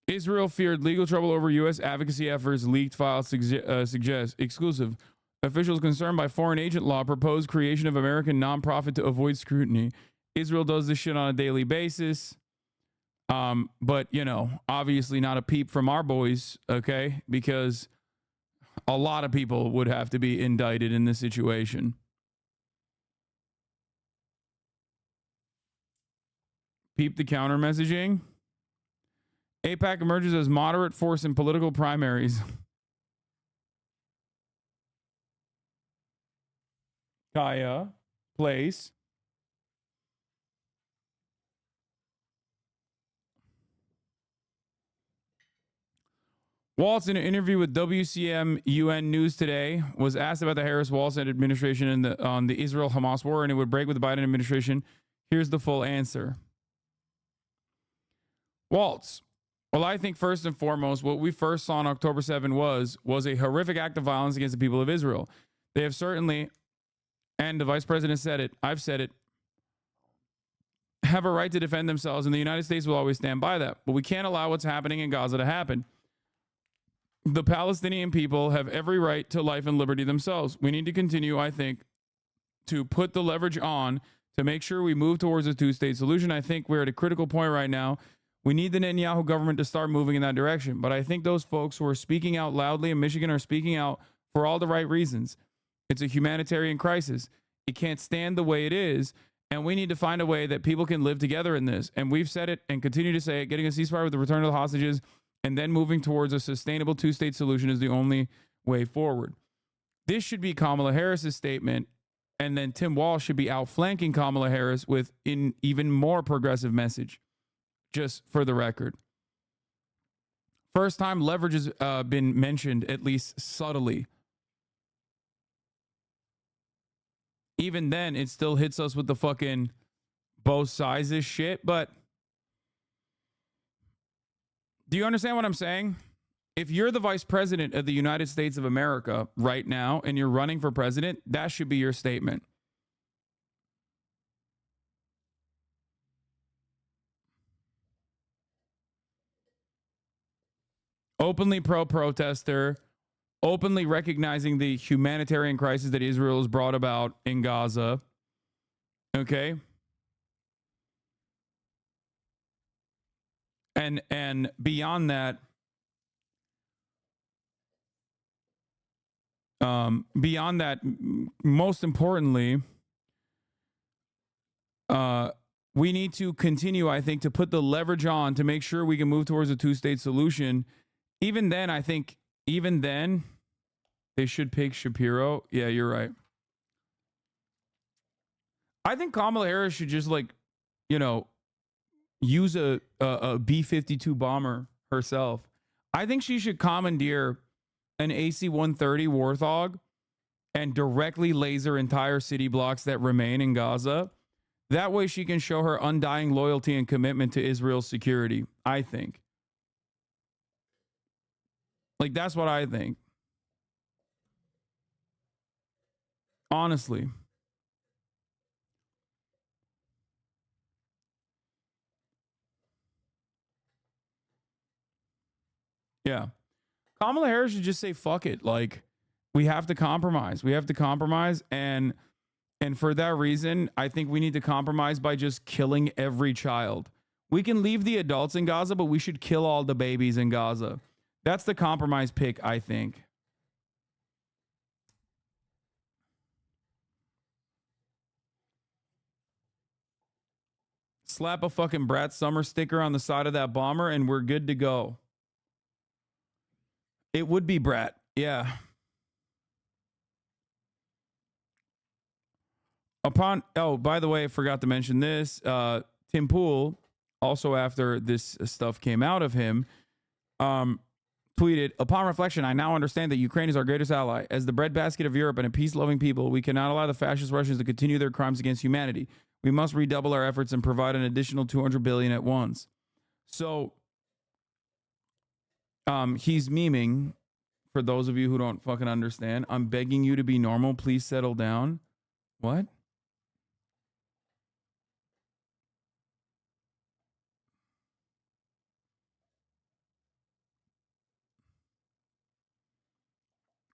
Israel feared legal trouble over U.S. advocacy efforts. Leaked files suggest. Exclusive. Officials concerned by foreign agent law proposed creation of American nonprofit to avoid scrutiny. Israel does this shit on a daily basis. But, you know, obviously not a peep from our boys, okay? Because a lot of people would have to be indicted in this situation. Peep the counter messaging. AIPAC emerges as moderate force in political primaries. Kaya, place. Waltz, in an interview with WCM UN News Today, was asked about the Harris-Waltz administration and on the Israel-Hamas war, and it would break with the Biden administration. Here's the full answer. Waltz, well, I think first and foremost, what we first saw on October 7 was a horrific act of violence against the people of Israel. They have certainly, and the vice president said it, I've said it, have a right to defend themselves, and the United States will always stand by that. But we can't allow what's happening in Gaza to happen. The Palestinian people have every right to life and liberty themselves. We need to continue, I think, to put the leverage on to make sure we move towards a two-state solution. I think we're at a critical point right now. We need the Netanyahu government to start moving in that direction. But I think those folks who are speaking out loudly in Michigan are speaking out for all the right reasons. It's a humanitarian crisis. It can't stand the way it is. And we need to find a way that people can live together in this. And we've said it and continue to say it. Getting a ceasefire with the return of the hostages and then moving towards a sustainable two-state solution is the only way forward. This should be Kamala Harris's statement. And then Tim Walz should be outflanking Kamala Harris with an even more progressive message. Just for the record. First time leverage has been mentioned, at least subtly. Even then, it still hits us with the fucking both sides of shit. But do you understand what I'm saying? If you're the vice president of the United States of America right now and you're running for president, that should be your statement. Openly pro-protester, openly recognizing the humanitarian crisis that Israel has brought about in Gaza. Okay? And beyond that, most importantly, we need to continue, I think, to put the leverage on to make sure we can move towards a two-state solution. Even then, I think, they should pick Shapiro. Yeah, you're right. I think Kamala Harris should just, like, you know, use a B-52 bomber herself. I think she should commandeer an AC-130 Warthog and directly laser entire city blocks that remain in Gaza. That way she can show her undying loyalty and commitment to Israel's security, I think. Like, that's what I think. Honestly. Yeah. Kamala Harris should just say, fuck it. Like, we have to compromise. We have to compromise. And for that reason, I think we need to compromise by just killing every child. We can leave the adults in Gaza, but we should kill all the babies in Gaza. That's the compromise pick, I think. Slap a fucking Brat Summer sticker on the side of that bomber and we're good to go. It would be Brat. Yeah. By the way, I forgot to mention this. Tim Pool, also after this stuff came out of him, tweeted, upon reflection, I now understand that Ukraine is our greatest ally. As the breadbasket of Europe and a peace-loving people, we cannot allow the fascist Russians to continue their crimes against humanity. We must redouble our efforts and provide an additional $200 billion at once. So, he's memeing. For those of you who don't fucking understand, I'm begging you to be normal. Please settle down. What?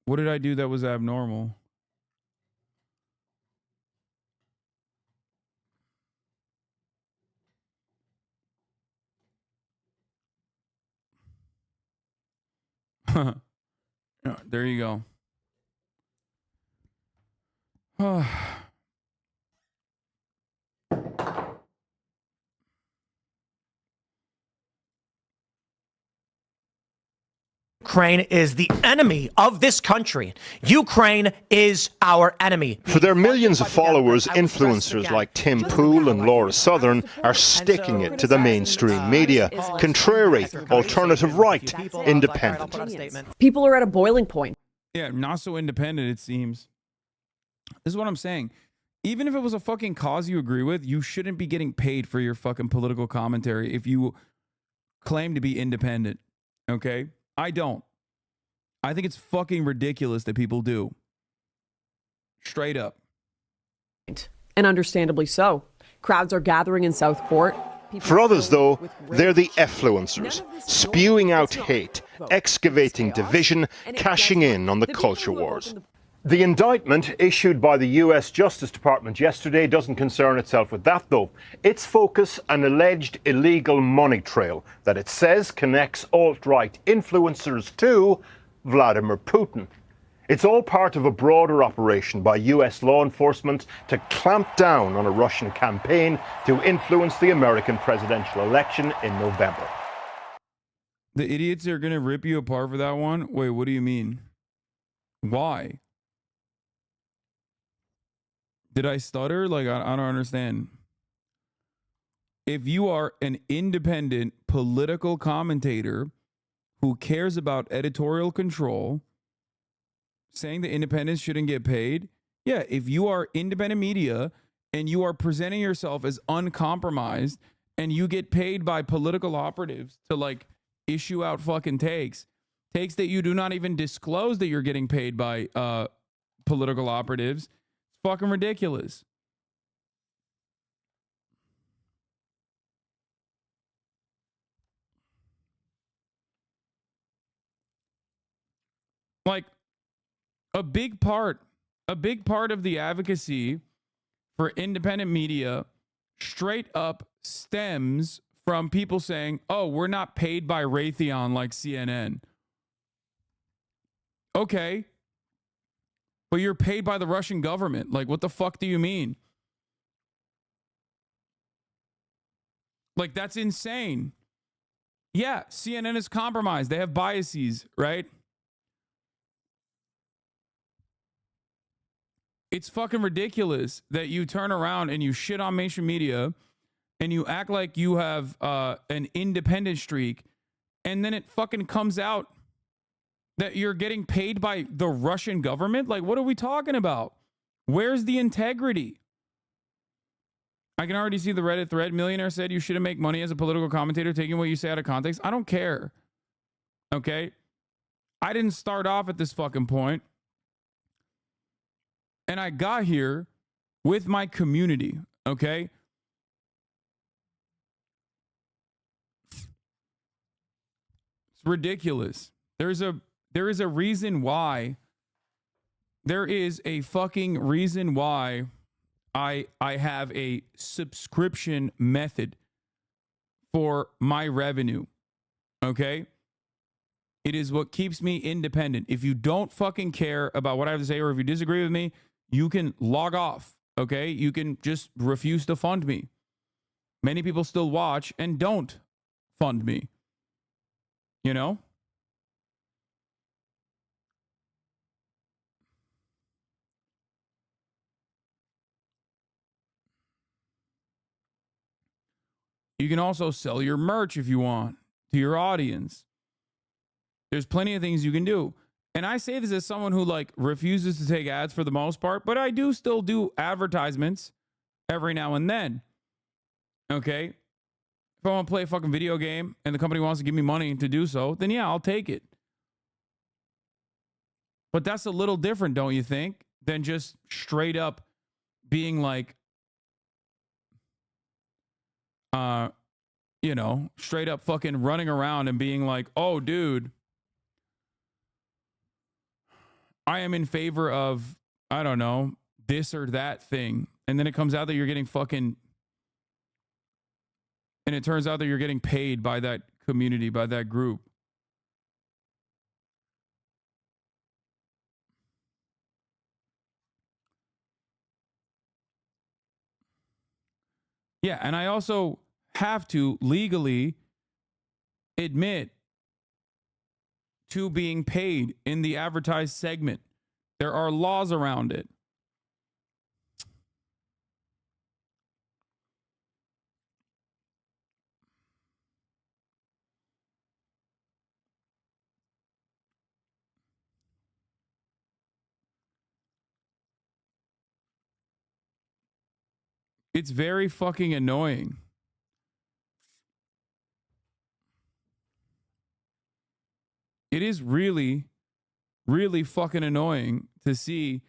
What did I do that was abnormal? There you go. Ukraine is the enemy of this country. Ukraine is our enemy. For their millions of followers, influencers like Tim Pool and Laura Southern are sticking it to the mainstream media. Contrary, alternative right, independent. People are at a boiling point. Yeah, not so independent, it seems. This is what I'm saying. Even if it was a fucking cause you agree with, you shouldn't be getting paid for your fucking political commentary if you claim to be independent. Okay? I don't. I think it's fucking ridiculous that people do. Straight up. And understandably so. Crowds are gathering in Southport. For others, though, they're the effluencers, spewing out hate, excavating division, cashing in on the culture wars. The indictment issued by the US Justice Department yesterday doesn't concern itself with that, though. Its focus, an alleged illegal money trail that it says connects alt-right influencers to Vladimir Putin. It's all part of a broader operation by US law enforcement to clamp down on a Russian campaign to influence the American presidential election in November. The idiots are going to rip you apart for that one? Wait, what do you mean? Why? Did I stutter? Like, I don't understand. If you are an independent political commentator who cares about editorial control, saying that independents shouldn't get paid, yeah, if you are independent media and you are presenting yourself as uncompromised and you get paid by political operatives to, like, issue out fucking takes that you do not even disclose that you're getting paid by political operatives, fucking ridiculous. Like, a big part of the advocacy for independent media straight up stems from people saying, oh, we're not paid by Raytheon like CNN. Okay. But you're paid by the Russian government. Like, what the fuck do you mean? Like, that's insane. Yeah, CNN is compromised. They have biases, right? It's fucking ridiculous that you turn around and you shit on mainstream media and you act like you have an independent streak, and then it fucking comes out that you're getting paid by the Russian government. Like, what are we talking about? Where's the integrity? I can already see the Reddit thread. Millionaire said you shouldn't make money as a political commentator taking what you say out of context. I don't care. Okay? I didn't start off at this fucking point. And I got here with my community, okay? It's ridiculous. There is a reason why. There is a fucking reason why I have a subscription method for my revenue. Okay? It is what keeps me independent. If you don't fucking care about what I have to say, or if you disagree with me, you can log off. Okay? You can just refuse to fund me. Many people still watch and don't fund me. You know? You can also sell your merch if you want to your audience. There's plenty of things you can do. And I say this as someone who like refuses to take ads for the most part, but I do still do advertisements every now and then. Okay? If I want to play a fucking video game and the company wants to give me money to do so, then yeah, I'll take it. But that's a little different, don't you think, than just straight up being like, you know, straight up fucking running around and being like, oh, dude, I am in favor of, I don't know, this or that thing. And then it comes out that you're getting fucking, and it turns out that you're getting paid by that community, by that group. Yeah, and I also have to legally admit to being paid in the advertised segment. There are laws around it. It's very fucking annoying. It is really, really fucking annoying to see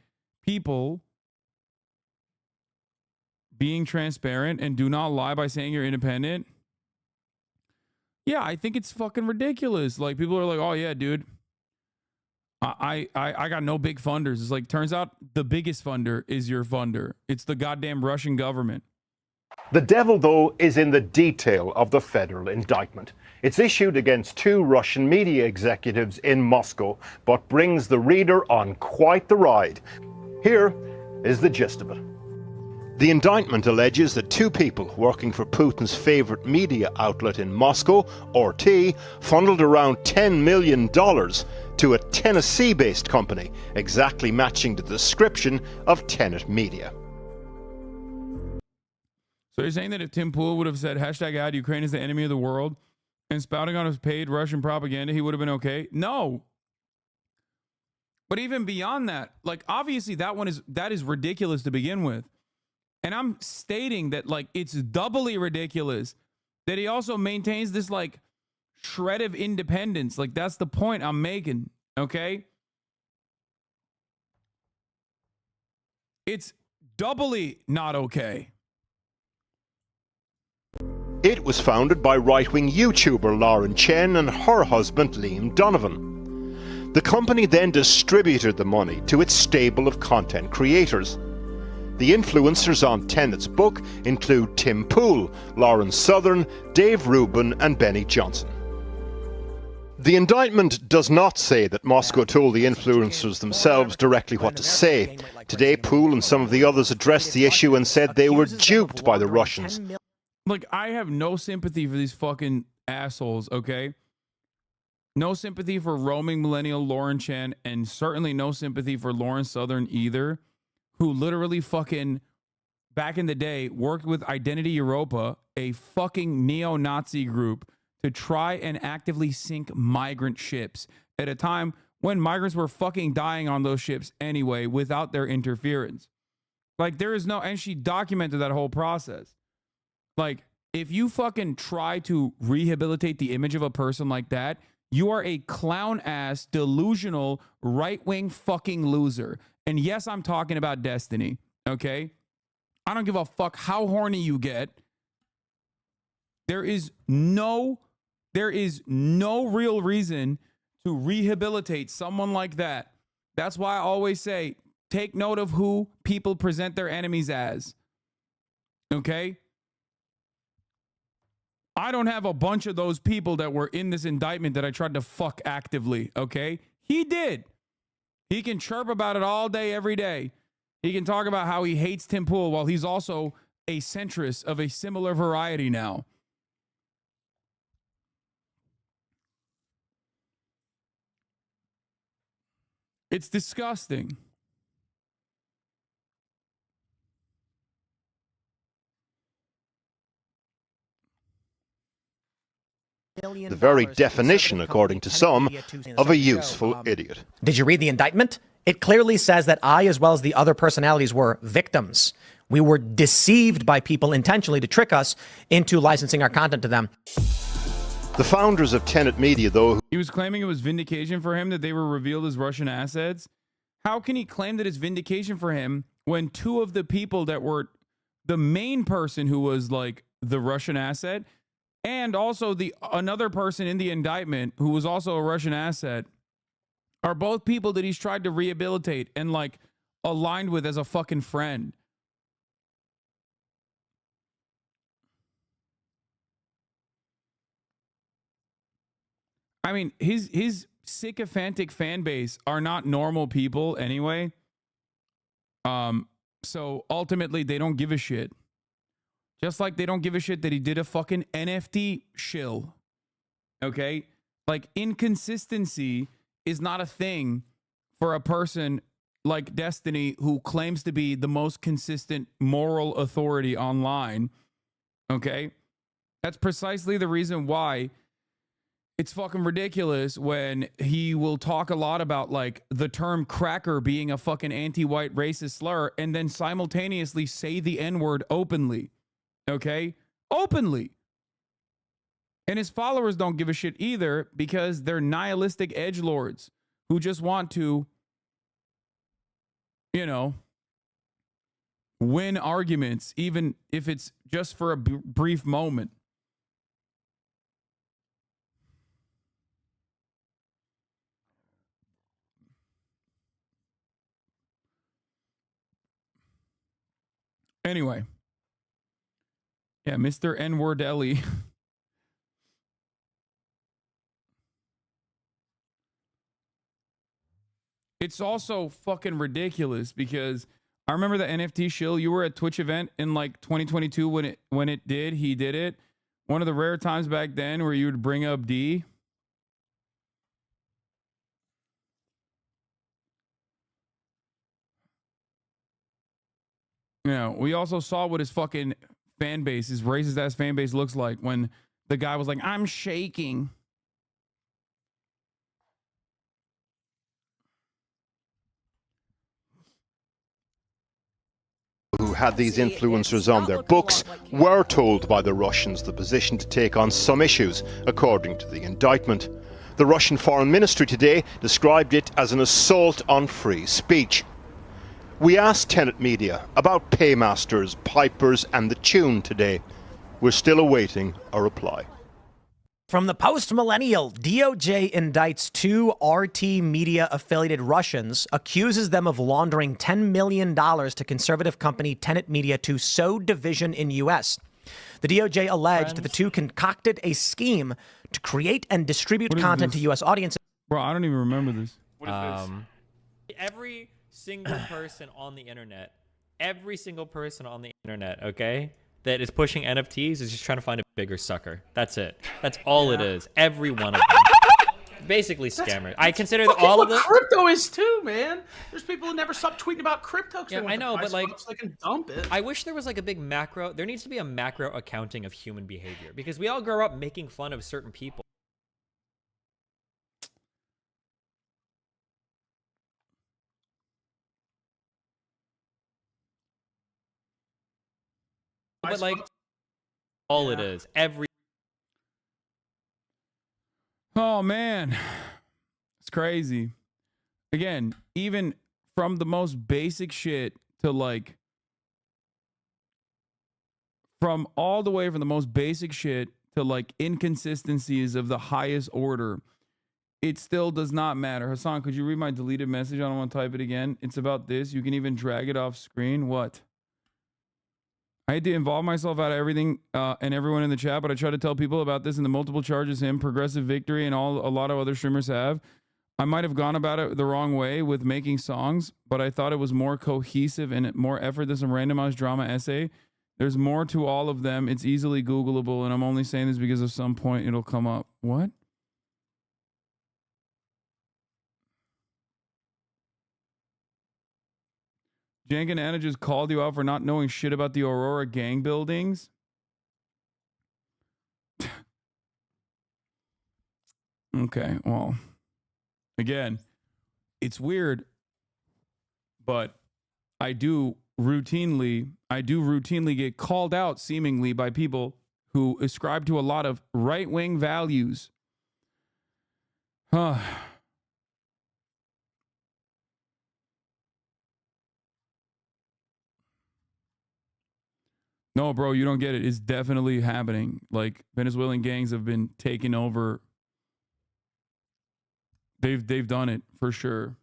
people being transparent and do not lie by saying you're independent. Yeah, I think it's fucking ridiculous. Like, people are like, oh yeah, dude, I got no big funders. It's like, turns out the biggest funder is your funder. It's the goddamn Russian government. The devil, though, is in the detail of the federal indictment. It's issued against 2 Russian media executives in Moscow, but brings the reader on quite the ride. Here is the gist of it. The indictment alleges that 2 people working for Putin's favorite media outlet in Moscow, RT, funneled around $10 million to a Tennessee-based company, exactly matching the description of Tenet Media. So you're saying that if Tim Pool would have said #ad Ukraine is the enemy of the world and spouting on his paid Russian propaganda, he would have been okay? No. But even beyond that, like, obviously that is ridiculous to begin with. And I'm stating that, like, it's doubly ridiculous that he also maintains this like shred of independence. Like, that's the point I'm making, okay? It's doubly not okay. It was founded by right-wing YouTuber Lauren Chen and her husband Liam Donovan. The company then distributed the money to its stable of content creators. The influencers on Tenet's book include Tim Pool, Lauren Southern, Dave Rubin and Benny Johnson. The indictment does not say that Moscow told the influencers themselves directly what to say. Today, Pool and some of the others addressed the issue and said they were duped by the Russians. Like, I have no sympathy for these fucking assholes, okay? No sympathy for roaming millennial Lauren Chen, and certainly no sympathy for Lauren Southern either, who literally fucking, back in the day, worked with Identity Europa, a fucking neo-Nazi group, to try and actively sink migrant ships at a time when migrants were fucking dying on those ships anyway without their interference. Like, there is no, and she documented that whole process. Like, if you fucking try to rehabilitate the image of a person like that, you are a clown ass, delusional, right-wing fucking loser. And yes, I'm talking about Destiny, okay? I don't give a fuck how horny you get. There is no real reason to rehabilitate someone like that. That's why I always say, take note of who people present their enemies as. Okay? I don't have a bunch of those people that were in this indictment that I tried to fuck actively, okay? He did. He can chirp about it all day, every day. He can talk about how he hates Tim Pool while he's also a centrist of a similar variety now. It's disgusting. The very definition, according to some, of a useful idiot. Did you read the indictment? It clearly says that I, as well as the other personalities, were victims. We were deceived by people intentionally to trick us into licensing our content to them. The founders of Tenet Media, though... He was claiming it was vindication for him that they were revealed as Russian assets. How can he claim that it's vindication for him when two of the people that were the main person who was like the Russian asset and also the another person in the indictment who was also a Russian asset are both people that he's tried to rehabilitate and like aligned with as a fucking friend? I mean, his sycophantic fan base are not normal people anyway. So ultimately they don't give a shit. Just like they don't give a shit that he did a fucking NFT shill. Okay? Like, inconsistency is not a thing for a person like Destiny who claims to be the most consistent moral authority online. Okay? That's precisely the reason why it's fucking ridiculous when he will talk a lot about like the term cracker being a fucking anti-white racist slur and then simultaneously say the N-word openly. Okay? Openly. And his followers don't give a shit either because they're nihilistic edgelords who just want to, you know, win arguments, even if it's just for a brief moment. Anyway. Yeah, Mr. N-Wordelli. It's also fucking ridiculous because I remember the NFT shill. You were at Twitch event in like 2022 when he did it. One of the rare times back then where you would bring up D. You know, we also saw what his fucking fan base, his racist ass fan base looks like when the guy was like, I'm shaking. Who had these influencers on their books were told by the Russians the position to take on some issues, according to the indictment. The Russian Foreign Ministry today described it as an assault on free speech. We asked Tenet Media about paymasters, pipers and the tune today. We're still awaiting a reply. From the post-millennial, DOJ indicts two RT Media affiliated Russians, accuses them of laundering $10 million to conservative company Tenet Media to sow division in U.S. The DOJ alleged that the two concocted a scheme to create and distribute content to U.S. audiences. Bro, I don't even remember this. What is this? Every single person on the internet, okay, that is pushing NFTs is just trying to find a bigger sucker. That's it. That's all it is. Every one of them. Basically scammers. I consider all of them. Crypto is too, man. There's people who never stop tweeting about crypto. Yeah, I know, but like, so they can dump it. I wish there was like a big macro. There needs to be a macro accounting of human behavior because we all grow up making fun of certain people. But like, all it is. Oh man, it's crazy. Again, even from the most basic shit to like, from all the way from the most basic shit to like inconsistencies of the highest order, it still does not matter. Hasan, could you read my deleted message? I don't want to type it again. It's about this. You can even drag it off screen. What? I had to involve myself out of everything and everyone in the chat, but I try to tell people about this and the multiple charges him, Progressive Victory, and a lot of other streamers have. I might have gone about it the wrong way with making songs, but I thought it was more cohesive and more effort than some randomized drama essay. There's more to all of them. It's easily Googleable, and I'm only saying this because at some point it'll come up. What? Jank and Anna just called you out for not knowing shit about the Aurora gang buildings. Okay, well, again, it's weird, but I do routinely get called out seemingly by people who ascribe to a lot of right-wing values. No, bro, you don't get it. It's definitely happening. Like, Venezuelan gangs have been taking over. They've done it for sure.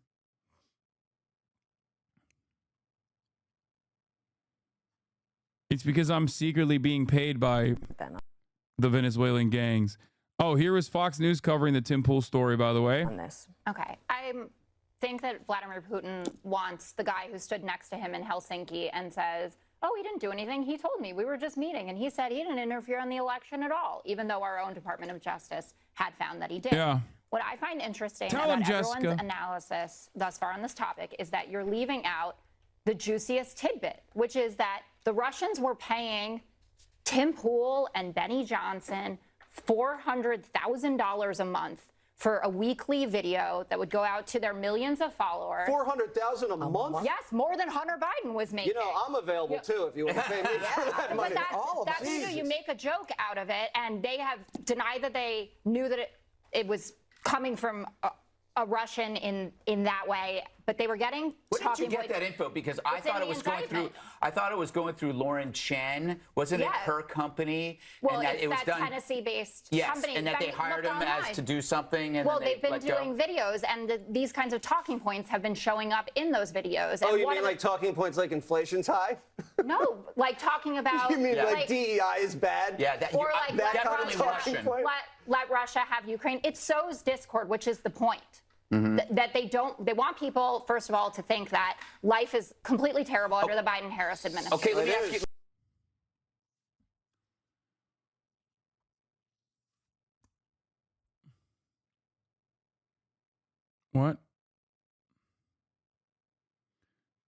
It's because I'm secretly being paid by the Venezuelan gangs. Oh, here is Fox News covering the Tim Pool story, by the way. On this. Okay. I think that Vladimir Putin wants the guy who stood next to him in Helsinki and says, oh, he didn't do anything. He told me we were just meeting. And he said he didn't interfere in the election at all, even though our own Department of Justice had found that he did. Yeah. What I find interesting Tell about him, everyone's Jessica. analysis thus far on this topic is that you're leaving out the juiciest tidbit, which is that the Russians were paying Tim Pool and Benny Johnson $400,000 a month for a weekly video that would go out to their millions of followers. $400,000 a month? Yes, more than Hunter Biden was making. You know, I'm available too if you want to pay me for that money. But that's what you do. You make a joke out of it, and they have denied that they knew that it was coming from a Russian in that way, but they were getting. Where did you get that info? Because I thought it was going through. I thought it was going through Lauren Chen. Wasn't it her company? Well, and that it's it was that done, Tennessee-based company. Yes, and that they hired him as to do something. And well, then they've been doing videos, and these kinds of talking points have been showing up in those videos. Oh, and you mean like talking points like inflation's high? No, like talking about. You mean like DEI is bad? Yeah, or like that kind of Russian. Let Russia have Ukraine. It sows discord, which is the point. Mm-hmm. That they want people, first of all, to think that life is completely terrible under the Biden-Harris administration. Okay, let me ask you. What?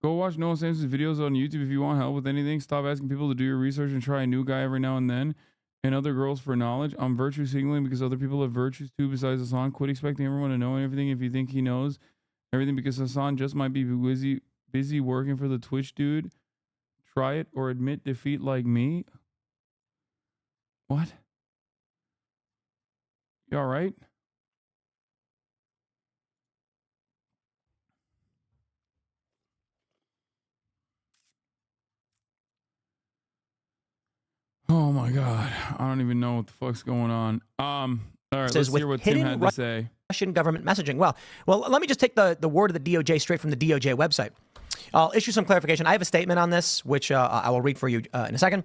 Go watch Noah Samson's videos on YouTube if you want help with anything. Stop asking people to do your research and try a new guy every now and then. And other girls for knowledge. I'm virtue signaling because other people have virtues too besides Hasan. Quit expecting everyone to know everything if you think he knows everything because Hasan just might be busy working for the Twitch dude. Try it or admit defeat like me. What? You all right? Oh my God. I don't even know what the fuck's going on. All right, let's hear what Tim had to say. Russian government messaging. Well, let me just take the word of the DOJ straight from the DOJ website. I'll issue some clarification. I have a statement on this, which I will read for you in a second.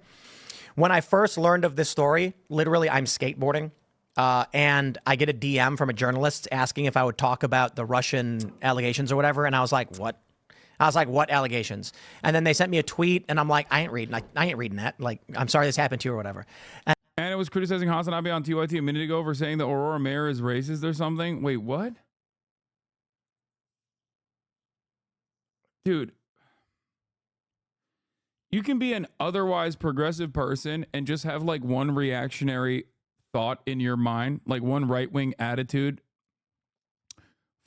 When I first learned of this story, literally I'm skateboarding, and I get a DM from a journalist asking if I would talk about the Russian allegations or whatever, and I was like, what? I was like, what allegations? And then they sent me a tweet, and I'm like, I ain't reading that. Like, I'm sorry this happened to you or whatever. And it was criticizing Hasan Abi on TYT a minute ago for saying the Aurora mayor is racist or something. Wait, what? Dude, you can be an otherwise progressive person and just have like one reactionary thought in your mind, like one right-wing attitude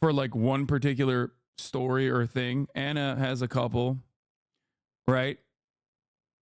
for like one particular story or thing. Anna has a couple, right?